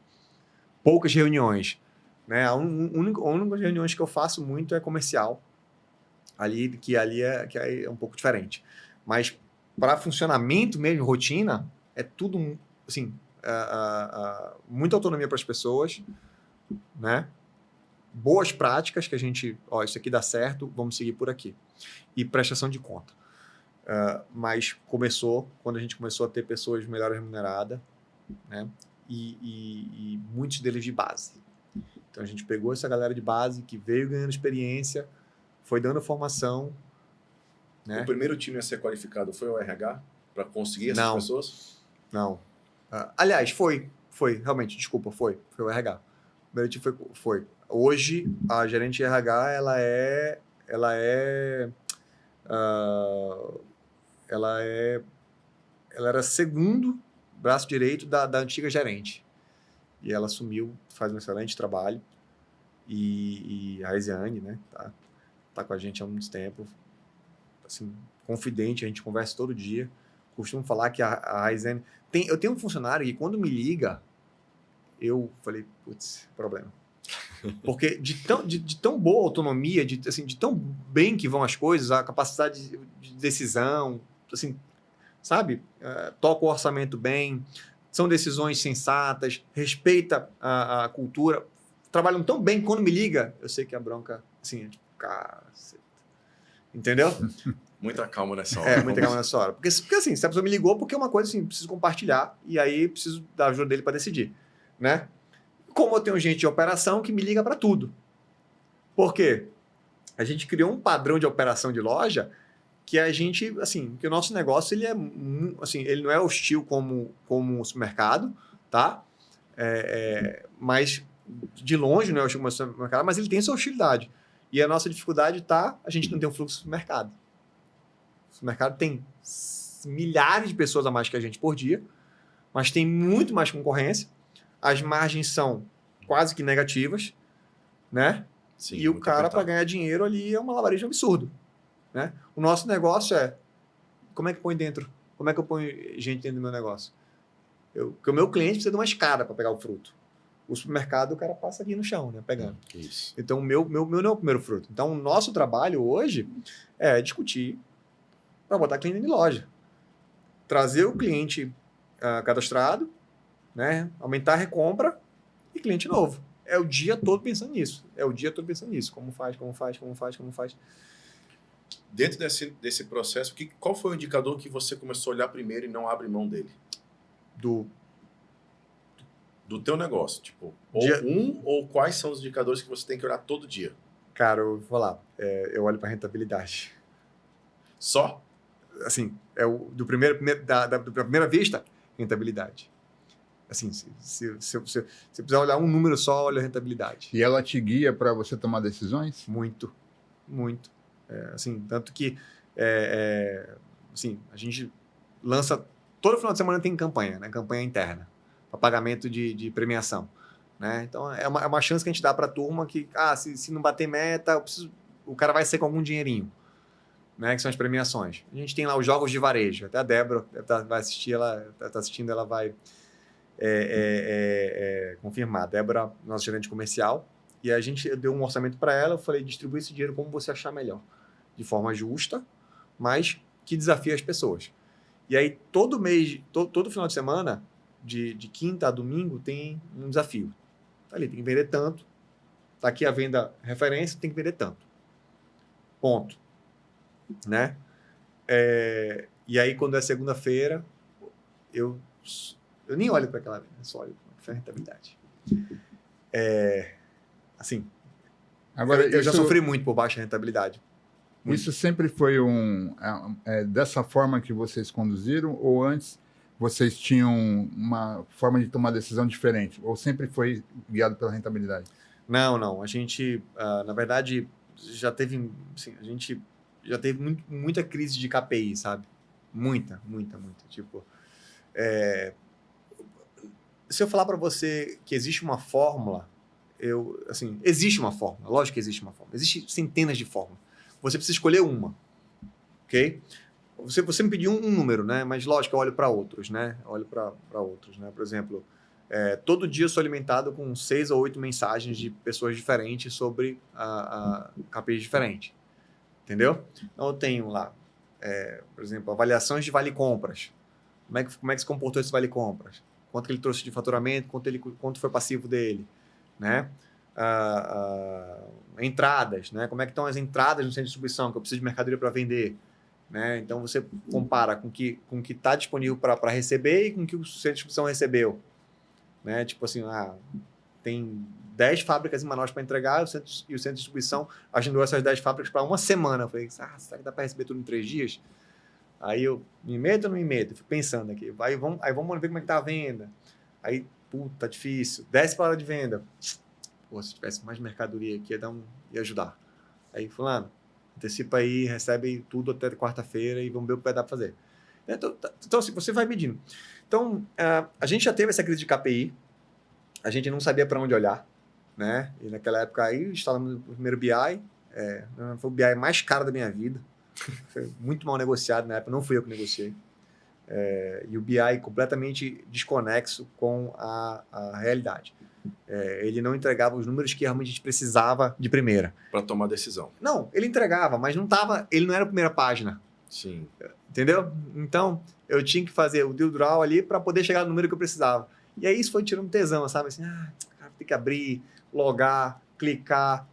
Poucas reuniões. Né? A única reuniões que eu faço muito é comercial. Que é um pouco diferente. Mas para funcionamento mesmo, rotina, é tudo, assim, muita autonomia para as pessoas, né? Boas práticas que a gente, isso aqui dá certo, vamos seguir por aqui. E prestação de conta. Mas quando a gente começou a ter pessoas melhor remuneradas, né? E muitos deles de base. Então a gente pegou essa galera de base que veio ganhando experiência, foi dando formação. Né? O primeiro time a ser qualificado foi o RH para conseguir essas pessoas? Não. Aliás, foi realmente, desculpa, foi o RH. O primeiro time foi. Hoje, a gerente de RH, ela era segundo braço direito da antiga gerente. E ela assumiu, faz um excelente trabalho. e a Reisiane, né? Tá com a gente há muito tempo. Assim, confidente, a gente conversa todo dia. Costumo falar que a Reisiane... Eu tenho um funcionário que quando me liga, eu falei, putz, problema. Porque de tão boa autonomia, de tão bem que vão as coisas, a capacidade de decisão, assim, sabe? Toca o orçamento bem, são decisões sensatas, respeita a cultura, trabalham tão bem que quando me liga, eu sei que a bronca, assim, é tipo, caceta. Entendeu? Muita calma nessa hora. Muita calma nessa hora. Porque assim, se a pessoa me ligou, porque é uma coisa assim, preciso compartilhar, e aí preciso da ajuda dele para decidir, né? Como eu tenho gente de operação que me liga para tudo. Por quê? A gente criou um padrão de operação de loja que a gente, assim, que o nosso negócio, ele é, assim, ele não é hostil como um supermercado, tá? Mas de longe não é hostil como um supermercado, mas ele tem essa hostilidade. E a nossa dificuldade a gente não tem um fluxo de supermercado. O supermercado tem milhares de pessoas a mais que a gente por dia, mas tem muito mais concorrência. As margens são quase que negativas, né? Sim, e o cara, para ganhar dinheiro ali, é um malabarismo absurdo, né? O nosso negócio como é que põe dentro? Como é que eu ponho gente dentro do meu negócio? Porque o meu cliente precisa de uma escada para pegar o fruto. O supermercado, o cara passa aqui no chão, né? Pegando. Isso. Então, o meu não é o primeiro fruto. Então, o nosso trabalho hoje é discutir para botar cliente em loja. Trazer o cliente cadastrado, né? Aumentar a recompra e cliente novo. É o dia todo pensando nisso. Como faz. Dentro desse processo, qual foi o indicador que você começou a olhar primeiro e não abre mão dele? Do teu negócio, tipo, ou quais são os indicadores que você tem que olhar todo dia? Cara, eu vou falar, eu olho para rentabilidade. Só? Assim, da primeira vista, rentabilidade. Assim, se precisar olhar um número só, olha a rentabilidade. E ela te guia para você tomar decisões? Muito, muito. Assim, tanto que assim, a gente lança... Todo final de semana tem campanha, né? Campanha interna, para pagamento de premiação. Né? Então, é uma chance que a gente dá para a turma que, se não bater meta, o cara vai ser com algum dinheirinho. Né, que são as premiações. A gente tem lá os jogos de varejo. Até a Débora vai assistir, ela está assistindo, ela vai confirmar. A Débora, nossa gerente comercial, e a gente deu um orçamento para ela, eu falei, distribui esse dinheiro como você achar melhor. De forma justa, mas que desafia as pessoas. E aí, todo mês, todo final de semana, de quinta a domingo, tem um desafio. Tá ali, tem que vender tanto. Tá aqui a venda referência, tem que vender tanto. Ponto. Né? E aí, quando é segunda-feira, eu nem olho para aquela venda, só olho para a rentabilidade. Assim, agora, eu já sofri muito por baixa rentabilidade. Muito. Isso sempre foi dessa forma que vocês conduziram, ou antes vocês tinham uma forma de tomar decisão diferente? Ou sempre foi guiado pela rentabilidade? Não. A gente, na verdade, já teve... Assim, a gente já teve muita crise de KPI, sabe? Muita. Tipo, se eu falar para você que existe uma fórmula, existe uma fórmula, lógico que existe uma fórmula, existem centenas de fórmulas. Você precisa escolher uma, ok? Você me pediu um número, né? Mas lógico, eu olho para outros, né? Por exemplo, todo dia eu sou alimentado com 6 ou 8 mensagens de pessoas diferentes sobre KPIs diferentes. Entendeu? Então, eu tenho lá, por exemplo, avaliações de vale-compras. Como é que se comportou esse vale-compras? Quanto que ele trouxe de faturamento, quanto foi passivo dele, né? Entradas, né? Como é que estão as entradas no centro de distribuição, que eu preciso de mercadoria para vender, né? Então, você compara com o que está disponível para receber e com o que o centro de distribuição recebeu, né? Tipo assim, tem 10 fábricas em Manaus para entregar e o centro de distribuição agendou essas 10 fábricas para uma semana. Eu falei, será que dá para receber tudo em 3 dias? Aí eu me meto ou não me meto? Eu fico pensando aqui. Aí vamos ver como é que tá a venda. Aí, tá difícil. Desce para a hora de venda. Pô, se tivesse mais mercadoria aqui, ia ajudar. Aí, fulano, antecipa aí, recebe tudo até quarta-feira e vamos ver o que vai dar para fazer. Então, assim, você vai medindo. Então, a gente já teve essa crise de KPI. A gente não sabia para onde olhar, né? E naquela época aí, instalamos o primeiro BI, foi o BI mais caro da minha vida. Foi muito mal negociado na época, não fui eu que negociei. E o BI completamente desconexo com a realidade. Ele não entregava os números que realmente a gente precisava de primeira. Para tomar decisão. Não, ele entregava, mas ele não era a primeira página. Sim. Entendeu? Então, eu tinha que fazer o drill draw ali para poder chegar no número que eu precisava. E aí isso foi tirando tesão, sabe? Assim, cara, tem que abrir, logar, clicar,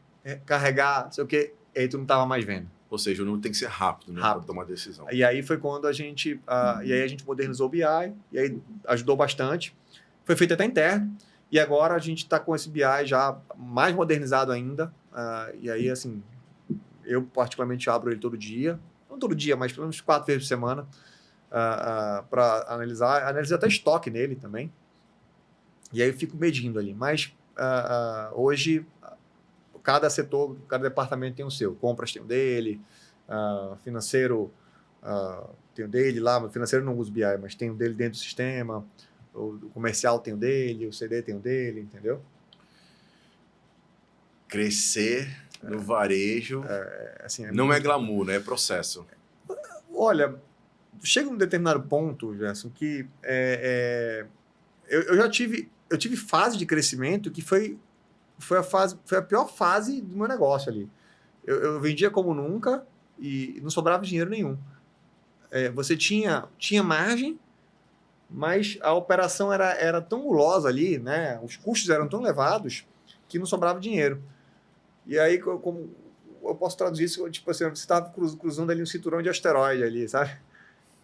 carregar, não sei o quê. E aí tu não tava mais vendo. Ou seja, o número tem que ser rápido, né? Para tomar decisão. E aí foi quando a gente modernizou o BI, e aí ajudou bastante. Foi feito até interno. E agora a gente está com esse BI já mais modernizado ainda. E aí, assim, eu particularmente abro ele todo dia. Não todo dia, mas pelo menos 4 vezes por semana. Para analisar. Analiso até estoque nele também. E aí eu fico medindo ali. Mas hoje, cada setor, cada departamento tem o seu. Compras tem o dele. Financeiro tem o dele lá. O financeiro não usa BI, mas tem o dele dentro do sistema. O comercial tem o dele, o CD tem o dele, entendeu? Crescer no varejo Assim, não é glamour, né? É processo. Olha, chega um determinado ponto, Gerson, que eu tive fase de crescimento que foi a pior fase do meu negócio ali. Eu vendia como nunca e não sobrava dinheiro nenhum. Você tinha margem, mas a operação era tão gulosa ali, né? Os custos eram tão elevados que não sobrava dinheiro. E aí, como eu posso traduzir isso, tipo assim, você estava cruzando ali um cinturão de asteroide ali, sabe?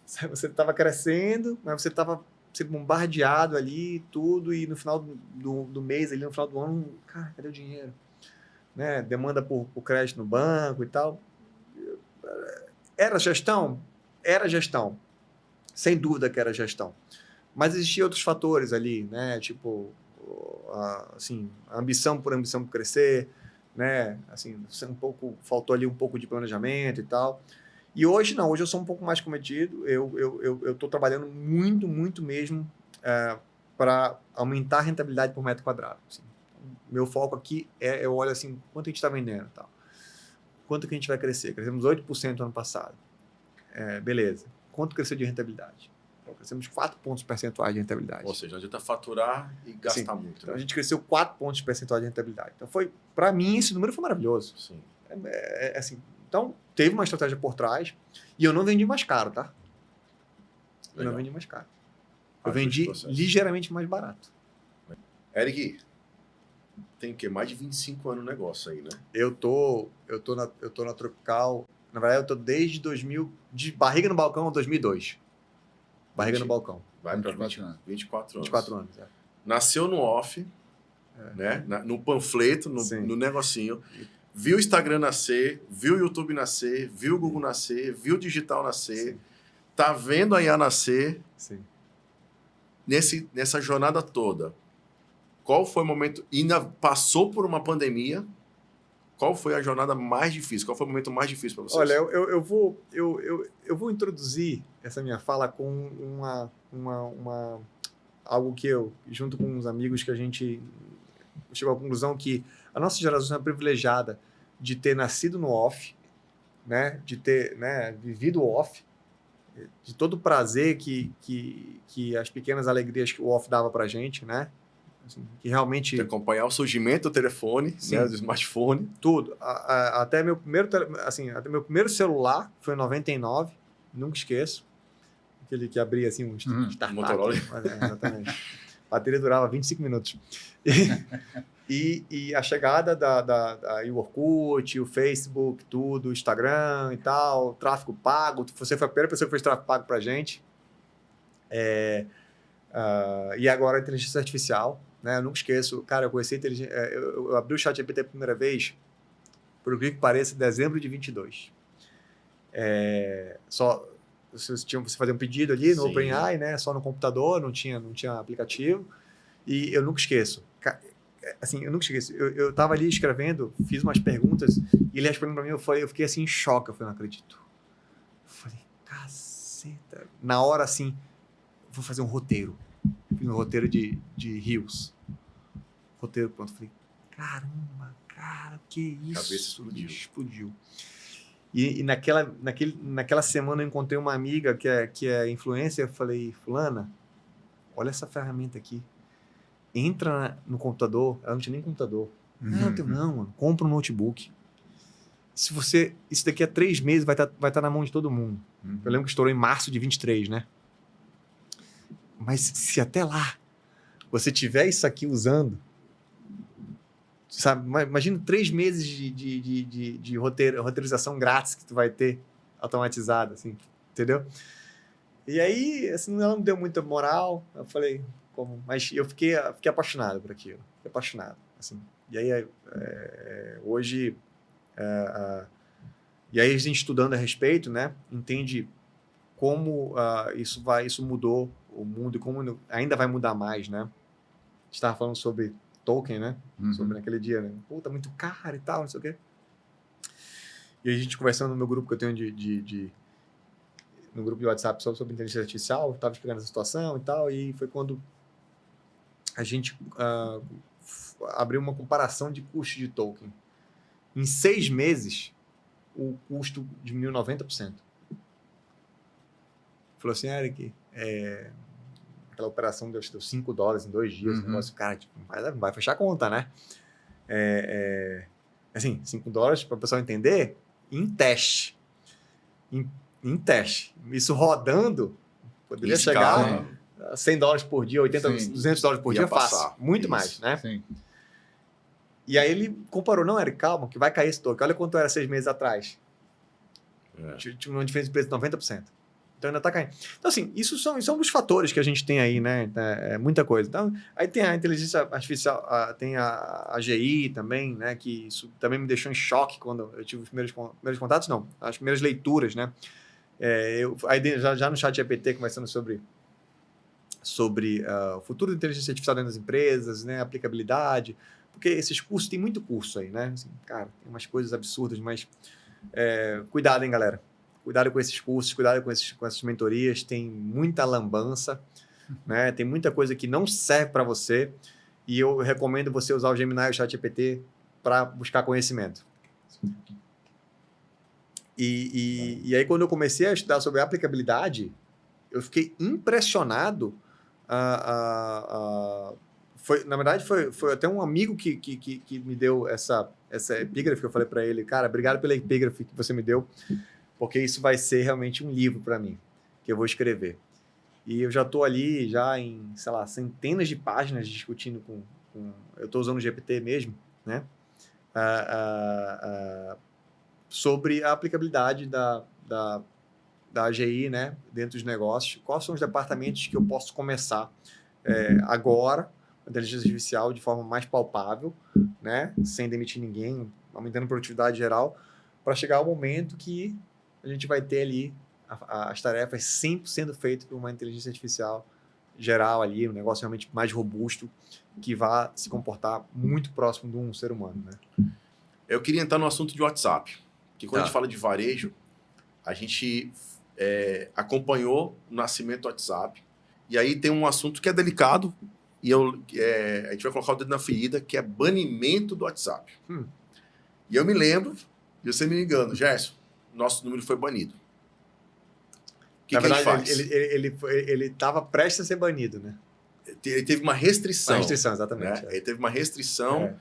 Você estava crescendo, mas você estava sendo bombardeado ali, tudo, e no final do mês, ali no final do ano, cara, cadê o dinheiro? Né? Demanda por crédito no banco e tal. Era gestão? Era gestão. Sem dúvida que era gestão. Mas existiam outros fatores ali, né? Tipo, assim, a ambição por crescer, né? Assim, faltou ali um pouco de planejamento e tal. E hoje não, hoje eu sou um pouco mais cometido. Eu estou trabalhando muito, muito mesmo para aumentar a rentabilidade por metro quadrado. Assim. Meu foco aqui eu olho assim, quanto a gente está vendendo, tal. Quanto que a gente vai crescer? Crescemos 8% ano passado. Beleza. Quanto cresceu de rentabilidade? Crescemos 4 pontos percentuais de rentabilidade. Ou seja, não adianta faturar e gastar muito. Então, né? a gente cresceu 4 pontos percentuais de rentabilidade. Então, para mim, esse número foi maravilhoso. Sim. Assim, então, teve uma estratégia por trás e eu não vendi mais caro, tá? Eu não vendi mais caro. Eu vendi ligeiramente mais barato. Eric, tem o quê? Mais de 25 anos no negócio aí, né? Eu tô na Tropical. Na verdade, eu tô desde 2000, de barriga no balcão, 2002. Barriga no balcão. Vai para 24 anos. 24 anos. 24 anos, Nasceu no off, né? No panfleto, no negocinho. Viu o Instagram nascer, viu o YouTube nascer, viu o Google nascer, viu o digital nascer. Sim. Tá vendo a IA nascer. Sim. Nessa jornada toda. Qual foi o momento? Ainda passou por uma pandemia. Qual foi a jornada mais difícil? Qual foi o momento mais difícil para vocês? Olha, eu vou introduzir essa minha fala com algo que eu, junto com uns amigos, que a gente chegou à conclusão que a nossa geração é privilegiada de ter nascido no off, né? De ter, né, vivido o off, de todo o prazer que as pequenas alegrias que o off dava para a gente, né? Assim, que realmente... De acompanhar o surgimento do telefone, né, do smartphone. Tudo. Até meu primeiro celular foi em 99, nunca esqueço. Aquele que abria assim um startup. Motorola. Exatamente. A bateria durava 25 minutos. E a chegada da Orkut, o Facebook, tudo, o Instagram e tal, tráfego pago. Você foi a primeira pessoa que fez tráfego pago pra gente. E agora a inteligência artificial. Né? Eu nunca esqueço, cara, eu conheci a inteligência... Eu abri o ChatGPT a primeira vez, por que pareça, em dezembro de 22. Você fazia um pedido ali no OpenAI, né? Só no computador, não tinha aplicativo. E eu nunca esqueço. Assim, eu nunca esqueço. Eu estava ali escrevendo, fiz umas perguntas, e ele respondendo para mim, eu fiquei assim em choque. Eu falei, não acredito. Eu falei, caceta. Na hora, assim, vou fazer um roteiro. Fiz um roteiro de rios. Roteiro pronto. Falei, caramba, cara, que isso? Cabeça explodiu. Explodiu. E naquela semana eu encontrei uma amiga que é influencer, eu falei, fulana, olha essa ferramenta aqui. Entra no computador, ela não tinha nem computador. Não tenho não, mano. Compra um notebook. Isso daqui a 3 meses vai tá na mão de todo mundo. Eu lembro que estourou em março de 23, né? Mas se até lá você tiver isso aqui usando, sabe? Imagina 3 meses de roteirização grátis que tu vai ter automatizada, assim, entendeu? E aí, assim, ela não deu muita moral. Eu falei, como? Mas eu fiquei apaixonado por aquilo. Fiquei apaixonado, assim. E aí, hoje... e aí a gente estudando a respeito, né, entende como isso mudou o mundo e como ainda vai mudar mais, né? A gente estava falando sobre token, né? Sobre naquele dia, né? Pô, tá muito caro e tal, não sei o quê. E a gente conversando no meu grupo que eu tenho no grupo de WhatsApp sobre inteligência artificial, eu estava explicando essa situação e tal, e foi quando a gente abriu uma comparação de custo de token. Em 6 meses, o custo diminuiu 90%. Falou assim, Eric, aquela operação deu $5 em 2 dias, negócio, cara, tipo, não vai fechar a conta, né? Assim, $5 para o pessoal entender, em teste. Em teste. Isso rodando, poderia chegar a $100 por dia, $200 por dia, fácil. Muito mais, né? Sim. E aí ele comparou, não, Eric, calma, que vai cair esse token. Olha quanto era 6 meses atrás. Tinha uma diferença de preço de 90%. Então ainda está caindo. Então, assim, isso são os fatores que a gente tem aí, né? É muita coisa. Então, aí tem a inteligência artificial, tem a AGI também, né? Que isso também me deixou em choque quando eu tive os primeiros contatos, não, as primeiras leituras, né? Aí já no chat GPT, conversando sobre o futuro da inteligência artificial dentro das empresas, né? Aplicabilidade, porque esses cursos, tem muito curso aí, né? Assim, cara, tem umas coisas absurdas, mas cuidado, hein, galera? Cuidado com esses cursos, cuidado com essas mentorias, tem muita lambança, né? Tem muita coisa que não serve para você, e eu recomendo você usar o Gemini e o ChatGPT para buscar conhecimento. E aí, quando eu comecei a estudar sobre aplicabilidade, eu fiquei impressionado. Na verdade, foi até um amigo que me deu essa epígrafe, que eu falei para ele, cara, obrigado pela epígrafe que você me deu, porque isso vai ser realmente um livro para mim, que eu vou escrever. E eu já estou ali, já em, sei lá, centenas de páginas discutindo eu estou usando o GPT mesmo, né? Sobre a aplicabilidade da AGI, né? Dentro dos negócios. Quais são os departamentos que eu posso começar agora, a inteligência artificial de forma mais palpável, né? Sem demitir ninguém, aumentando a produtividade geral, para chegar ao momento que a gente vai ter ali as tarefas 100% feitas por uma inteligência artificial geral ali, um negócio realmente mais robusto, que vá se comportar muito próximo de um ser humano, né? Eu queria entrar no assunto de WhatsApp, que quando a gente fala de varejo, a gente acompanhou o nascimento do WhatsApp, e aí tem um assunto que é delicado, e a gente vai colocar o dedo na ferida, que é banimento do WhatsApp. E eu me lembro, e você me engano, Gerson, nosso número foi banido. O que a gente faz? Ele estava prestes a ser banido, né? Ele teve uma restrição. Uma restrição, exatamente. Né? Ele teve uma restrição,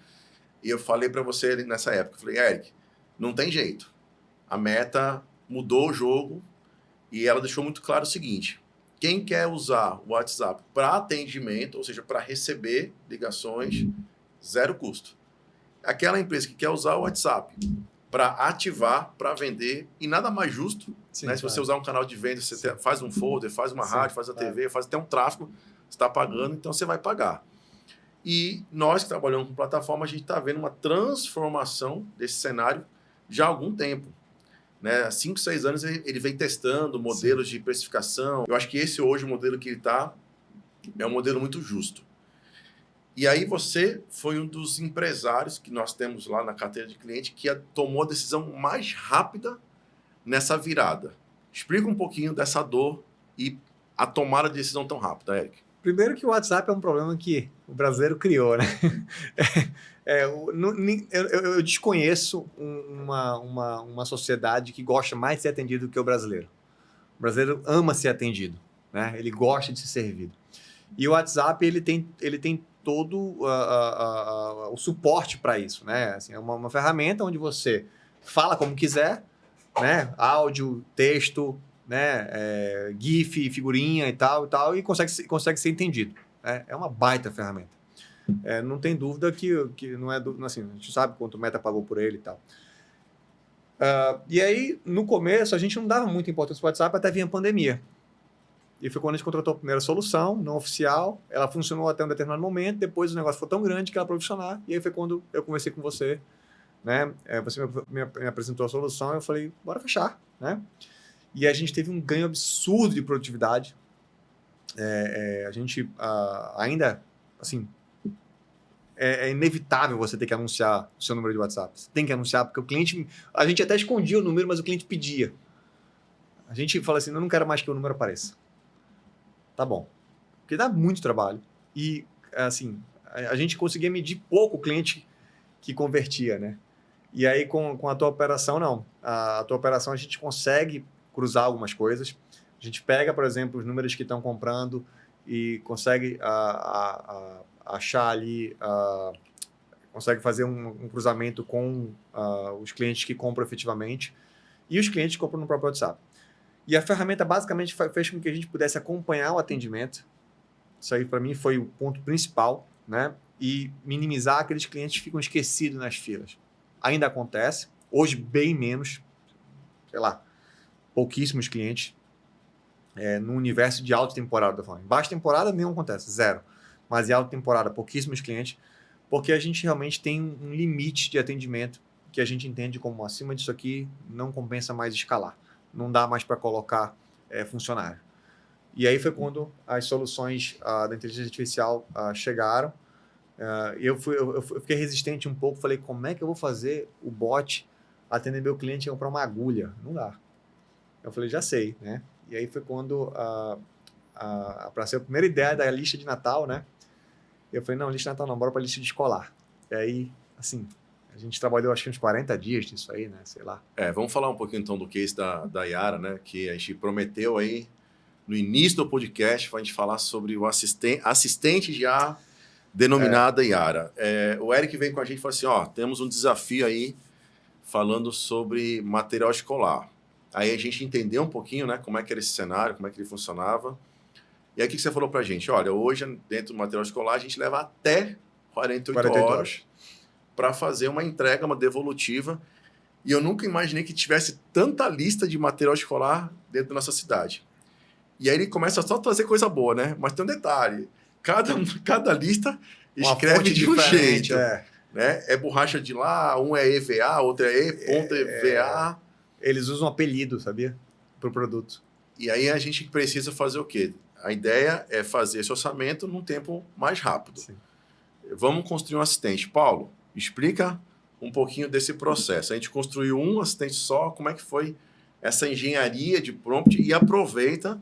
e eu falei para você nessa época, eu falei, Eric, não tem jeito. A Meta mudou o jogo e ela deixou muito claro o seguinte, quem quer usar o WhatsApp para atendimento, ou seja, para receber ligações, 0 custo. Aquela empresa que quer usar o WhatsApp para ativar, para vender, e nada mais justo, sim, né? Se você usar um canal de venda, você faz um folder, faz uma rádio, faz a TV, faz até um tráfego, você está pagando, então você vai pagar. E nós que trabalhamos com plataforma, a gente está vendo uma transformação desse cenário já há algum tempo. Né? Há 5, 6 anos ele vem testando modelos de precificação. Eu acho que esse hoje, o modelo que ele está, é um modelo muito justo. E aí você foi um dos empresários que nós temos lá na carteira de cliente que tomou a decisão mais rápida nessa virada. Explica um pouquinho dessa dor e a tomada de decisão tão rápida, Eric. Primeiro que o WhatsApp é um problema que o brasileiro criou, né? Eu desconheço uma sociedade que gosta mais de ser atendido do que o brasileiro. O brasileiro ama ser atendido, né? Ele gosta de ser servido. E o WhatsApp, ele tem todo o suporte para isso, né? Assim, é uma ferramenta onde você fala como quiser, né? Áudio, texto, né? GIF, figurinha e tal, e consegue ser entendido. Né? É uma baita ferramenta. Não tem dúvida que não é dúvida, assim, a gente sabe quanto o Meta pagou por ele e tal. E aí, no começo, a gente não dava muita importância para o WhatsApp até vir a pandemia. E foi quando a gente contratou a primeira solução, não oficial. Ela funcionou até um determinado momento, depois o negócio foi tão grande que ela parou de funcionar. E aí foi quando eu conversei com você, né? Você me apresentou a solução e eu falei, bora fechar, né? E a gente teve um ganho absurdo de produtividade. A gente ainda, assim, é inevitável você ter que anunciar o seu número de WhatsApp. Você tem que anunciar, porque o cliente... A gente até escondia o número, mas o cliente pedia. A gente fala assim, eu não quero mais que o número apareça. Tá bom. Porque dá muito trabalho. E, assim, a gente conseguia medir pouco o cliente que convertia, né? E aí, com a tua operação, não. A tua operação, a gente consegue cruzar algumas coisas. A gente pega, por exemplo, os números que estão comprando e consegue achar ali, consegue fazer um cruzamento com os clientes que compram efetivamente e os clientes que compram no próprio WhatsApp. E a ferramenta basicamente fez com que a gente pudesse acompanhar o atendimento. Isso aí, para mim, foi o ponto principal, né? E minimizar aqueles clientes que ficam esquecidos nas filas. Ainda acontece, hoje bem menos, sei lá, pouquíssimos clientes, no universo de alta temporada. Em baixa temporada, nenhum acontece, zero. Mas em alta temporada, pouquíssimos clientes, porque a gente realmente tem um limite de atendimento que a gente entende como acima disso aqui não compensa mais escalar. Não dá mais para colocar funcionário. E aí foi quando as soluções da inteligência artificial chegaram. Eu fiquei resistente um pouco, falei, como é que eu vou fazer o bot atender meu cliente e comprar uma agulha? Não dá. Eu falei, já sei, né? E aí foi quando, para ser a primeira ideia da lista de Natal, né? Eu falei, não, lista de Natal não, bora para lista de escolar. E aí, assim... A gente trabalhou, acho que uns 40 dias disso aí, né? Sei lá. Vamos falar um pouquinho, então, do case da Yara, né? Que a gente prometeu aí, no início do podcast, para a gente falar sobre o assistente de IA denominada Yara. O Eric vem com a gente e falou assim, temos um desafio aí falando sobre material escolar. Aí a gente entendeu um pouquinho, né? Como é que era esse cenário, como é que ele funcionava. E aí, o que você falou para a gente? Olha, hoje, dentro do material escolar, a gente leva até 48 horas. Para fazer uma entrega, uma devolutiva. E eu nunca imaginei que tivesse tanta lista de material escolar dentro da nossa cidade. E aí ele começa só a trazer coisa boa, né? Mas tem um detalhe. Cada lista escreve de um jeito. Né? É borracha de lá, um é EVA, outro é E.EVA. Eles usam apelido, sabia? Para o produto. E aí a gente precisa fazer o quê? A ideia é fazer esse orçamento num tempo mais rápido. Sim. Vamos construir um assistente. Paulo, explica um pouquinho desse processo. A gente construiu um assistente só, como é que foi essa engenharia de prompt e aproveita,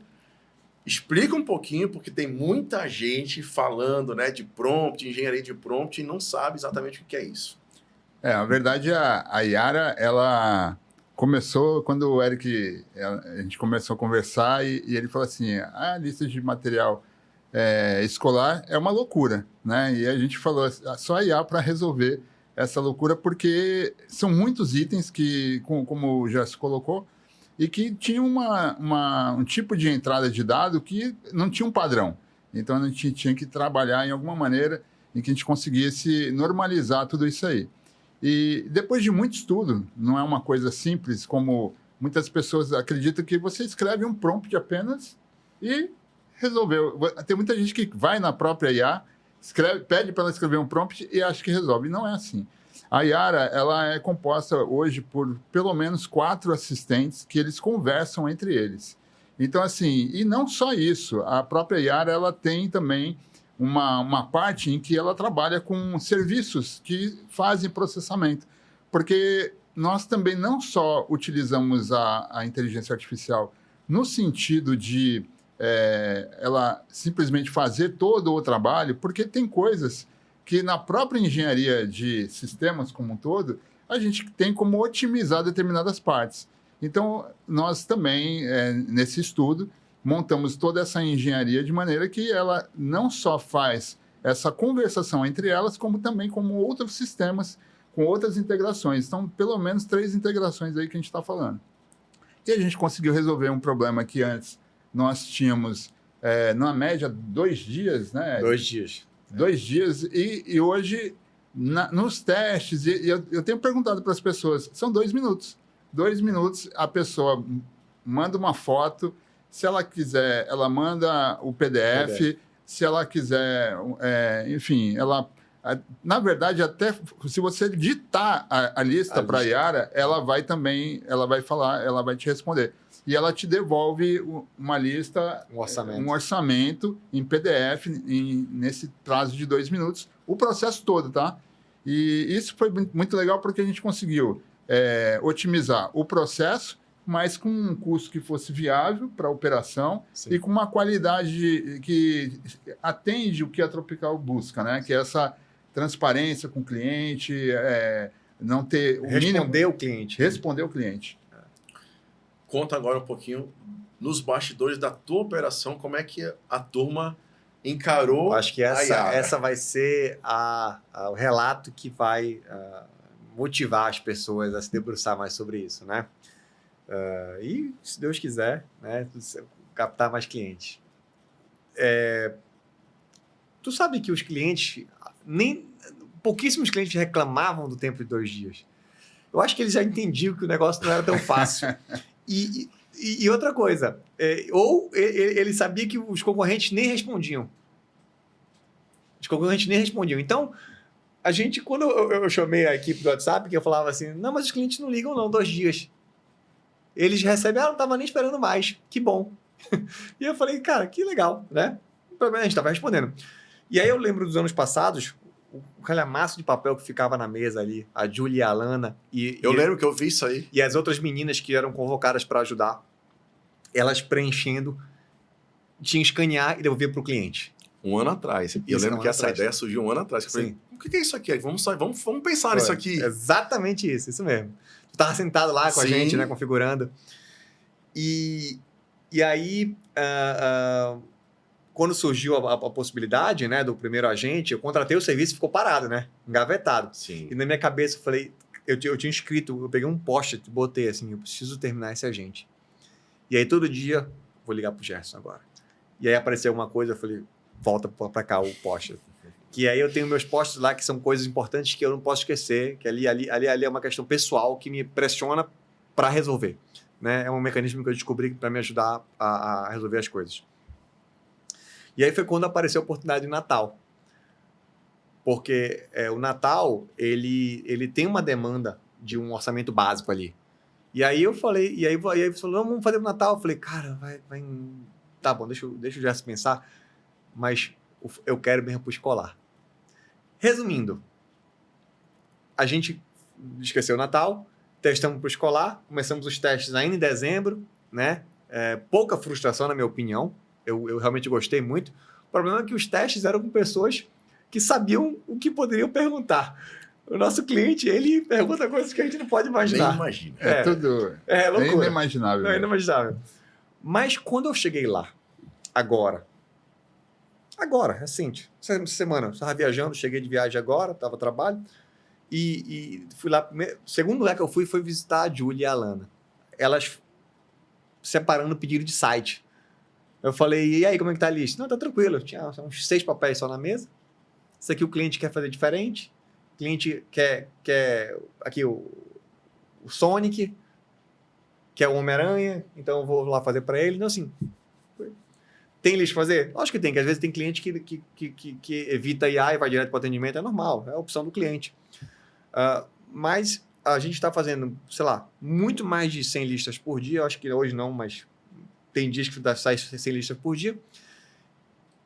explica um pouquinho, porque tem muita gente falando, né, de prompt, engenharia de prompt e não sabe exatamente o que é isso. Na verdade, a Yara, ela começou quando o Eric, a gente começou a conversar e ele falou assim, a lista de material escolar é uma loucura, né? E a gente falou, só a IA para resolver essa loucura, porque são muitos itens que, como já se colocou, e que tinha um tipo de entrada de dado que não tinha um padrão. Então, a gente tinha que trabalhar em alguma maneira em que a gente conseguisse normalizar tudo isso aí. E depois de muito estudo, não é uma coisa simples, como muitas pessoas acreditam que você escreve um prompt apenas e resolveu. Tem muita gente que vai na própria IA, pede para ela escrever um prompt e acha que resolve. E não é assim. A Yara, ela é composta hoje por pelo menos 4 assistentes que eles conversam entre eles. Então, assim, e não só isso, a própria Yara, ela tem também uma parte em que ela trabalha com serviços que fazem processamento. Porque nós também não só utilizamos a inteligência artificial no sentido de ela simplesmente fazer todo o trabalho, porque tem coisas que na própria engenharia de sistemas como um todo, a gente tem como otimizar determinadas partes. Então, nós também, nesse estudo, montamos toda essa engenharia de maneira que ela não só faz essa conversação entre elas, como também como outros sistemas, com outras integrações. Então, pelo menos 3 integrações aí que a gente está falando. E a gente conseguiu resolver um problema que antes nós tínhamos, na média, 2 dias, né? 2 dias. 2 dias, e hoje, nos testes, eu tenho perguntado para as pessoas, são 2 minutos. 2 minutos, a pessoa manda uma foto, se ela quiser, ela manda o PDF, se ela quiser, enfim, na verdade, até se você ditar a lista para a Yara, ela vai falar, ela vai te responder. E ela te devolve uma lista, um orçamento em PDF, nesse prazo de 2 minutos, o processo todo, tá? E isso foi muito legal porque a gente conseguiu otimizar o processo, mas com um custo que fosse viável para a operação. Sim. E com uma qualidade que atende o que a Tropical busca, né? Que é essa transparência com o cliente, não ter o responder o cliente. Responder o cliente. Conta agora um pouquinho nos bastidores da tua operação, como é que a turma encarou. Acho que essa vai ser o relato que vai motivar as pessoas a se debruçar mais sobre isso, né? E, se Deus quiser, né, captar mais clientes. Tu sabe que os clientes, pouquíssimos clientes reclamavam do tempo de 2 dias. Eu acho que eles já entendiam que o negócio não era tão fácil. E outra coisa, ou ele sabia que os concorrentes nem respondiam. Então, a gente, quando eu chamei a equipe do WhatsApp, que eu falava assim, não, mas os clientes não ligam não, 2 dias. Eles recebem, não estava nem esperando mais, que bom. E eu falei, cara, que legal, né? A gente estava respondendo. E aí eu lembro dos anos passados, o calhamaço de papel que ficava na mesa ali, a Júlia e a Alana. Eu lembro que eu vi isso aí. E as outras meninas que eram convocadas para ajudar, elas preenchendo, tinham que escanear e devolver para o cliente. 1 ano atrás. E eu lembro que essa ideia surgiu 1 ano atrás. Eu falei, o que é isso aqui? Vamos pensar nisso aqui. Exatamente isso mesmo. Tu estava sentado lá com a gente, né, configurando. E aí, quando surgiu a possibilidade, né, do primeiro agente, eu contratei o serviço e ficou parado, né? Engavetado. Sim. E na minha cabeça eu falei, eu tinha escrito, eu peguei um post-it e botei assim, eu preciso terminar esse agente. E aí todo dia, vou ligar pro Gerson agora. E aí apareceu alguma coisa, eu falei, volta para cá o post-it. Que aí eu tenho meus posts lá que são coisas importantes que eu não posso esquecer, que ali é uma questão pessoal que me pressiona para resolver. Né? É um mecanismo que eu descobri para me ajudar a resolver as coisas. E aí foi quando apareceu a oportunidade do Natal. Porque o Natal, ele tem uma demanda de um orçamento básico ali. E aí eu falei, e aí você falou, vamos fazer o Natal. Eu falei, cara, vai tá bom, deixa o Gerson pensar, mas eu quero mesmo para o escolar. Resumindo, a gente esqueceu o Natal, testamos para o escolar, começamos os testes ainda em dezembro, né? Pouca frustração, na minha opinião. Eu realmente gostei muito. O problema é que os testes eram com pessoas que sabiam o que poderiam perguntar. O nosso cliente, ele pergunta coisas que a gente não pode imaginar. Nem imagina. Tudo loucura. Inimaginável. Não, inimaginável. Mas quando eu cheguei lá, agora, recente, essa semana, eu estava viajando, cheguei de viagem agora, estava a trabalho, e fui lá, o segundo lugar que eu fui foi visitar a Júlia e a Alana. Elas separando o pedido de site. Eu falei, e aí, como é que tá a lista? Não, tá tranquilo, tinha uns 6 papéis só na mesa. Isso aqui o cliente quer fazer diferente, o cliente quer aqui o Sonic, quer o Homem-Aranha, então eu vou lá fazer para ele. Então, assim, tem lista para fazer? Acho que tem, que às vezes tem cliente que evita IA e vai direto para o atendimento, é normal, é a opção do cliente. Mas a gente está fazendo, sei lá, muito mais de 100 listas por dia, eu acho que hoje não, mas tem dias que sai 100 listas por dia,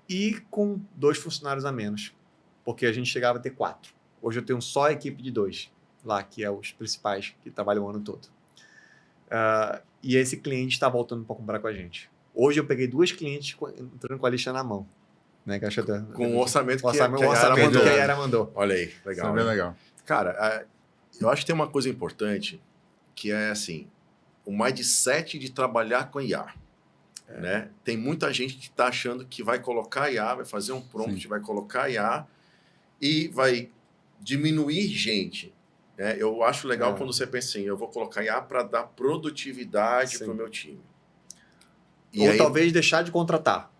e com 2 funcionários a menos, porque a gente chegava a ter 4. Hoje eu tenho só a equipe de 2 lá, que é os principais que trabalham o ano todo. E esse cliente está voltando para comprar com a gente. Hoje eu peguei 2 clientes entrando com a lista na mão. Né? Com o orçamento que a Yara mandou. Olha aí, legal. Isso é bem legal. Cara, eu acho que tem uma coisa importante, que é assim, o mindset de trabalhar com IA. Né? Tem muita gente que está achando que vai colocar IA, vai fazer um prompt, Sim. vai colocar IA e vai diminuir gente. Né? Eu acho legal quando você pensa assim, eu vou colocar IA para dar produtividade para o meu time. Ou aí, talvez deixar de contratar.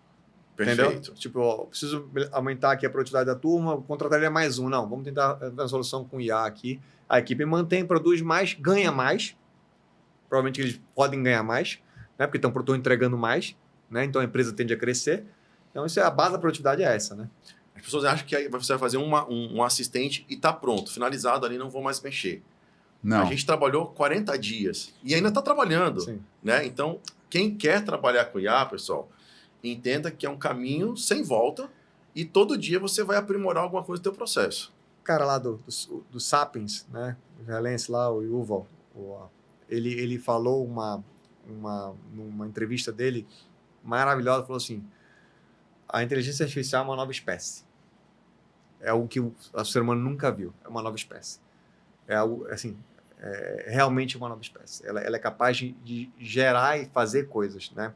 Perfeito. Entendeu? Tipo, ó, preciso aumentar aqui a produtividade da turma, contrataria mais um. Não, vamos tentar dar uma solução com IA aqui. A equipe mantém, produz mais, ganha mais. Provavelmente eles podem ganhar mais, né? Porque estão entregando mais, né? Então a empresa tende a crescer. Então isso é a base da produtividade, é essa, né? As pessoas acham que aí você vai fazer um assistente e está pronto, finalizado ali, não vou mais mexer. Não. A gente trabalhou 40 dias e ainda está trabalhando. Sim. Né? Então, quem quer trabalhar com IA, pessoal, entenda que é um caminho sem volta e todo dia você vai aprimorar alguma coisa do teu processo. O cara lá do Sapiens, né? O israelense lá, o Yuval, ele falou numa entrevista dele maravilhosa, falou assim, a inteligência artificial é uma nova espécie. É algo que o ser humano nunca viu, é uma nova espécie. É algo, assim, realmente uma nova espécie. Ela é capaz de gerar e fazer coisas, né?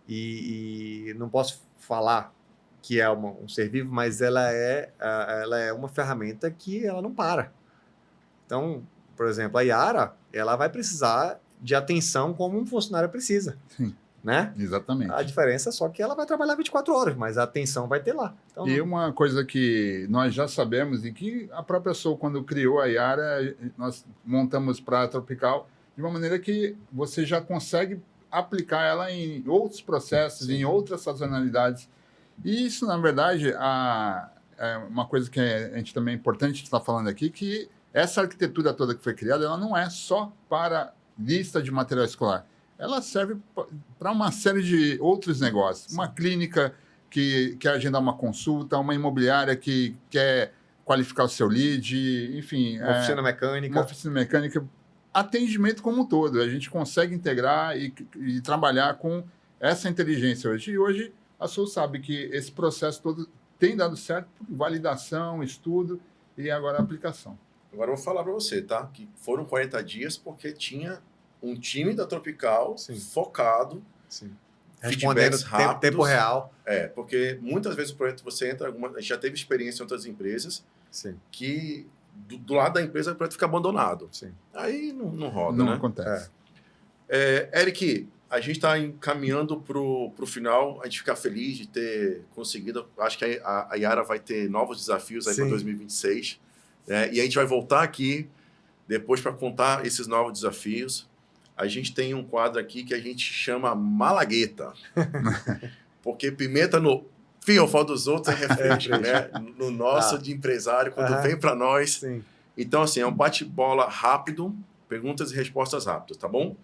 E não posso falar que é um ser vivo, mas ela é uma ferramenta que ela não para. Então, por exemplo, a Yara, ela vai precisar de atenção como um funcionário precisa. Sim. Né? Exatamente. A diferença é só que ela vai trabalhar 24 horas, mas a atenção vai ter lá. Então, e uma coisa que nós já sabemos e que a própria Soul, quando criou a Yara, nós montamos para a Tropical de uma maneira que você já consegue aplicar ela em outros processos, em outras sazonalidades. E isso, na verdade, é uma coisa que a gente também é importante estar falando aqui, que essa arquitetura toda que foi criada, ela não é só para lista de material escolar. Ela serve para uma série de outros negócios. Sim. Uma clínica que quer agendar uma consulta, uma imobiliária que quer qualificar o seu lead, enfim. Uma oficina mecânica. Uma oficina mecânica. Atendimento como um todo. A gente consegue integrar e trabalhar com essa inteligência hoje. E hoje a Soul sabe que esse processo todo tem dado certo por validação, estudo e agora a aplicação. Agora eu vou falar para você, tá? Que foram 40 dias porque tinha um time da Tropical focado, respondendo rápidos, tempo real. Porque muitas vezes o projeto você entra, a gente já teve experiência em outras empresas que do lado da empresa o projeto fica abandonado. Sim. Aí não roda, não né? acontece. Eric, a gente está encaminhando para o final, a gente fica feliz de ter conseguido. Acho que a Yara vai ter novos desafios aí para 2026. E a gente vai voltar aqui depois para contar esses novos desafios. A gente tem um quadro aqui que a gente chama Malagueta. Porque pimenta no fiofó dos outros é refresco, né? No nosso de empresário, quando vem para nós. Sim. Então, assim, é um bate-bola rápido, perguntas e respostas rápidas, tá bom?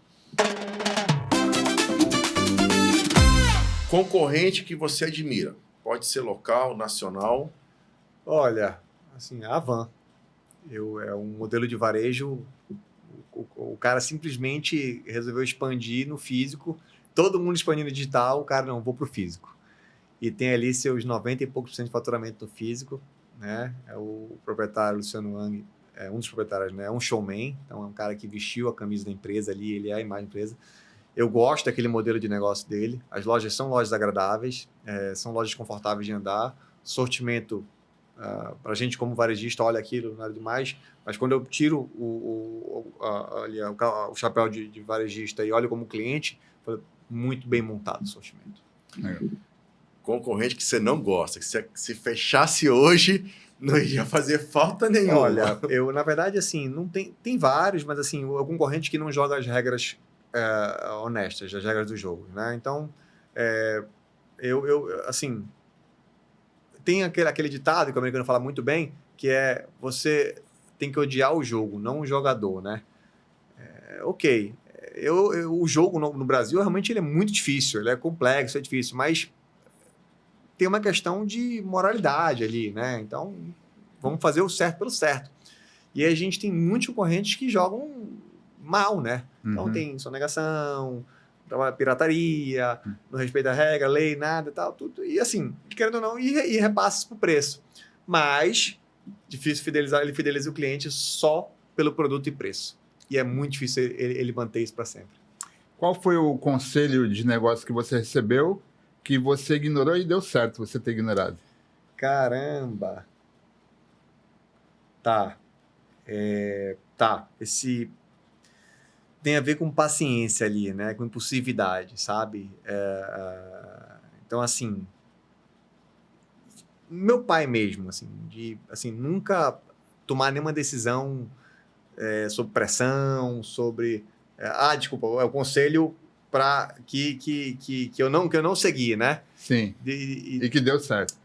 Concorrente que você admira. Pode ser local, nacional. Olha, assim, a Havan. É um modelo de varejo. O cara simplesmente resolveu expandir no físico. Todo mundo expandindo no digital, o cara não, vou para o físico. E tem ali seus 90 e poucos % de faturamento no físico. Né? É o proprietário, Luciano Wang, é um dos proprietários, né? É um showman. Então é um cara que vestiu a camisa da empresa ali, ele é a imagem da empresa. Eu gosto daquele modelo de negócio dele. As lojas são lojas agradáveis, são lojas confortáveis de andar. Sortimento, para a gente como varejista, olha aquilo, nada demais. Mas quando eu tiro o chapéu de varejista e olho como cliente, muito bem montado o sortimento. Concorrente que você não gosta, que se fechasse hoje, não ia fazer falta nenhuma. Olha, na verdade, assim, não tem vários, mas assim, o concorrente que não joga as regras honestas, as regras do jogo, né? Então, assim, tem aquele ditado que o americano fala muito bem, que é você tem que odiar o jogo, não o jogador, né? Ok, o jogo no Brasil realmente ele é muito difícil, ele é complexo, é difícil, mas tem uma questão de moralidade ali, né? Então, vamos fazer o certo pelo certo. E a gente tem muitos concorrentes que jogam mal, né? Então, tem sonegação, pirataria, não respeita a regra, lei, nada e tal, tudo. E assim, querendo ou não, e repasses para o preço. Mas, difícil fidelizar, ele fideliza o cliente só pelo produto e preço. E é muito difícil ele manter isso para sempre. Qual foi o conselho de negócio que você recebeu que você ignorou e deu certo você ter ignorado? Caramba! Tá. Esse tem a ver com paciência ali, né? Com impulsividade, sabe? Então, assim, meu pai mesmo, assim, nunca tomar nenhuma decisão sob pressão, sobre... desculpa, é o conselho para que eu não segui, né? Sim, e que deu certo.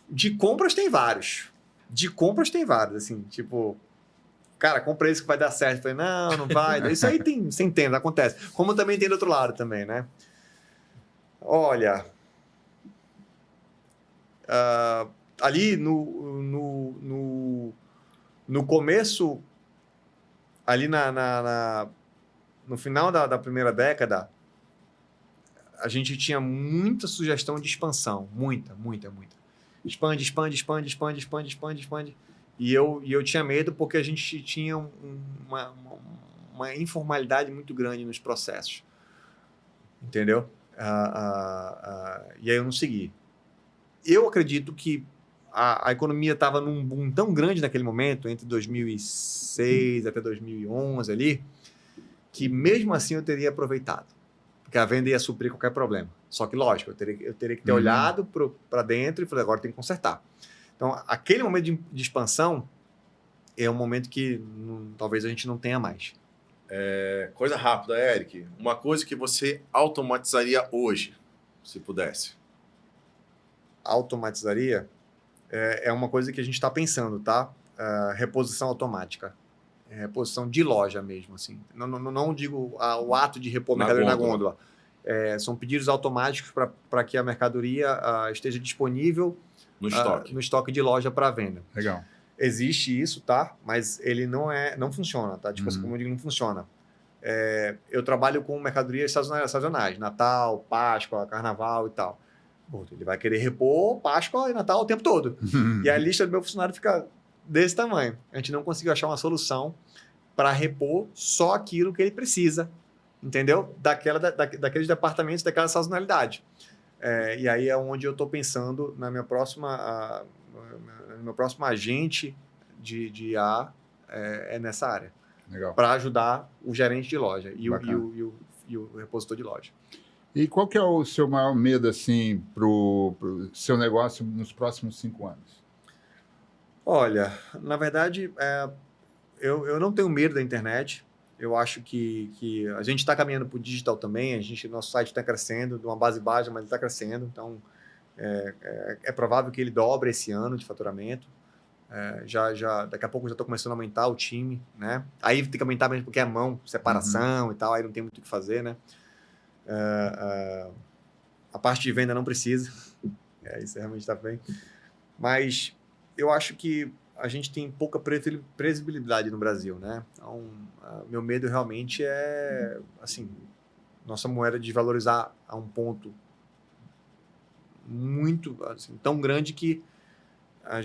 De compras tem vários. Assim, tipo... Cara, compra isso que vai dar certo. Eu falei, não vai. Isso aí você entende, acontece. Como também tem do outro lado também, né? Olha... ali no começo, ali no final da primeira década, a gente tinha muita sugestão de expansão. Muita. Expande. E eu tinha medo porque a gente tinha uma informalidade muito grande nos processos. Entendeu? E aí eu não segui. Eu acredito que a economia estava num boom tão grande naquele momento, entre 2006 até 2011 ali, que mesmo assim eu teria aproveitado. Porque a venda ia suprir qualquer problema. Só que, lógico, eu teria que ter olhado para dentro e falei, agora tem que consertar. Então, aquele momento de expansão é um momento que talvez a gente não tenha mais. Coisa rápida, Eric. Uma coisa que você automatizaria hoje, se pudesse. Automatizaria é uma coisa que a gente está pensando, tá? Reposição automática. Reposição de loja mesmo, assim. Não digo o ato de repor mercadoria na gôndola. São pedidos automáticos para que a mercadoria esteja disponível no estoque de loja para venda. Legal. Existe isso, tá? Mas ele não funciona, tá? Tipo assim, como eu digo, não funciona. Eu trabalho com mercadorias sazonais. Natal, Páscoa, Carnaval e tal. Ele vai querer repor Páscoa e Natal o tempo todo. E a lista do meu funcionário fica desse tamanho. A gente não conseguiu achar uma solução para repor só aquilo que ele precisa, entendeu? Daqueles departamentos, daquela sazonalidade. E aí é onde eu estou pensando na minha próxima... no meu próximo agente de IA nessa área. Para ajudar o gerente de loja e o repositor de loja. E qual que é o seu maior medo, assim, pro seu negócio nos próximos 5 anos? Olha, na verdade, eu não tenho medo da internet. Eu acho que a gente está caminhando para o digital também. Nosso site está crescendo, de uma base baixa, mas ele está crescendo. Então, é provável que ele dobre esse ano de faturamento. Daqui a pouco eu já estou começando a aumentar o time, né? Aí tem que aumentar mesmo porque é mão, separação e tal, aí não tem muito o que fazer, né? A parte de venda não precisa. Isso realmente está bem. Mas eu acho que a gente tem pouca previsibilidade no Brasil, né? Então, meu medo realmente é, assim, nossa moeda desvalorizar a um ponto muito, assim, tão grande que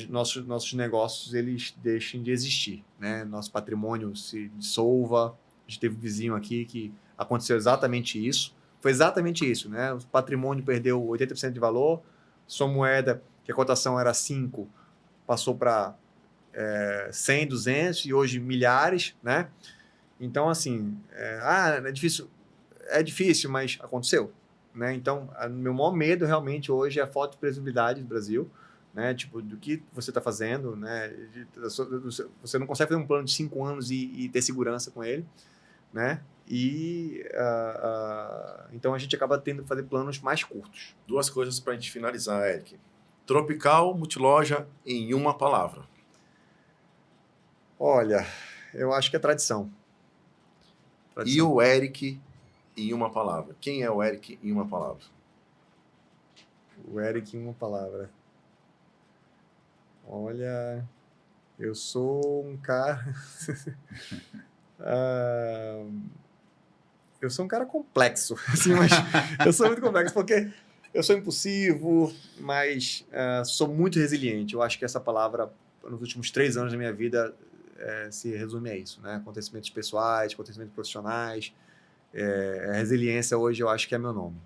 nossos negócios eles deixem de existir, né? Nosso patrimônio se dissolva. A gente teve um vizinho aqui que aconteceu exatamente isso. Foi exatamente isso, né? O patrimônio perdeu 80% de valor, sua moeda, que a cotação era 5, passou para 100, 200 e hoje milhares, né? Então, assim, é difícil, mas aconteceu, né? Então, meu maior medo realmente hoje é a falta de previsibilidade do Brasil, né? Tipo, do que você está fazendo, né? Você não consegue fazer um plano de 5 anos e ter segurança com ele, né? Então a gente acaba tendo que fazer planos mais curtos. 2 coisas para a gente finalizar, Eric. Tropical Multiloja em uma palavra. Olha, eu acho que é tradição. E o Eric em uma palavra. Quem é o Eric em uma palavra? O Eric em uma palavra. Olha, eu sou um cara... Eu sou um cara complexo, assim, mas eu sou muito complexo porque eu sou impulsivo, mas sou muito resiliente. Eu acho que essa palavra, nos últimos 3 anos da minha vida, se resume a isso, né? Acontecimentos pessoais, acontecimentos profissionais. A resiliência hoje eu acho que é meu nome.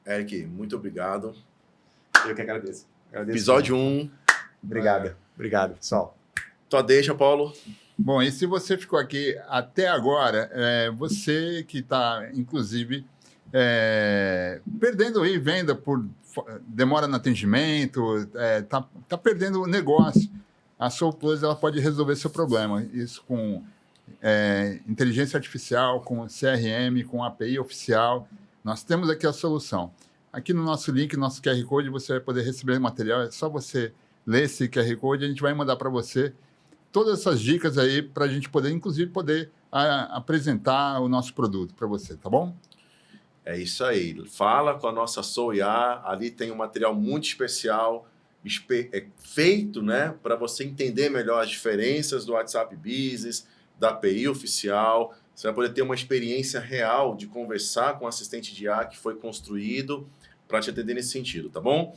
Eric, muito obrigado. Eu que agradeço. Episódio 1. Obrigado, pessoal. Tua deixa, Paulo. Bom, e se você ficou aqui até agora, você que está, inclusive, perdendo aí venda por demora no atendimento, tá perdendo o negócio, a SoulPlus ela pode resolver seu problema. Isso com inteligência artificial, com CRM, com API oficial. Nós temos aqui a solução. Aqui no nosso link, nosso QR Code, você vai poder receber material. É só você ler esse QR Code, a gente vai mandar para você todas essas dicas aí para a gente poder, inclusive, apresentar o nosso produto para você, tá bom? É isso aí. Fala com a nossa SoulIA. Ali tem um material muito especial, feito, né, para você entender melhor as diferenças do WhatsApp Business, da API oficial. Você vai poder ter uma experiência real de conversar com o assistente de IA que foi construído para te atender nesse sentido, tá bom?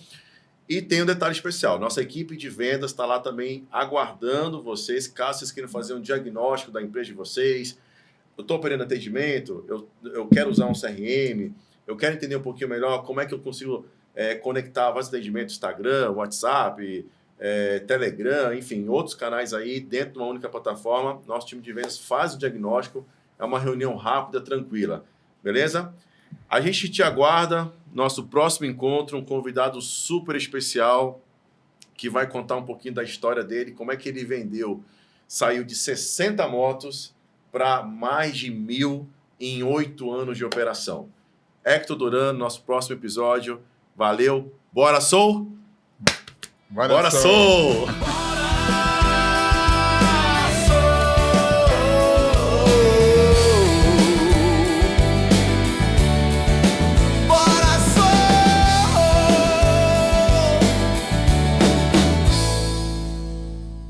E tem um detalhe especial. Nossa equipe de vendas está lá também aguardando vocês, caso vocês queiram fazer um diagnóstico da empresa de vocês. Eu estou operando atendimento, eu quero usar um CRM, eu quero entender um pouquinho melhor como é que eu consigo conectar vários atendimentos, Instagram, WhatsApp, Telegram, enfim, outros canais aí dentro de uma única plataforma. Nosso time de vendas faz o diagnóstico, é uma reunião rápida, tranquila, beleza? A gente te aguarda, nosso próximo encontro, um convidado super especial que vai contar um pouquinho da história dele, como é que ele vendeu, saiu de 60 motos para mais de 1.000 em 8 anos de operação. Hector Duran, nosso próximo episódio. Valeu. Bora, Soul? Bora, Soul!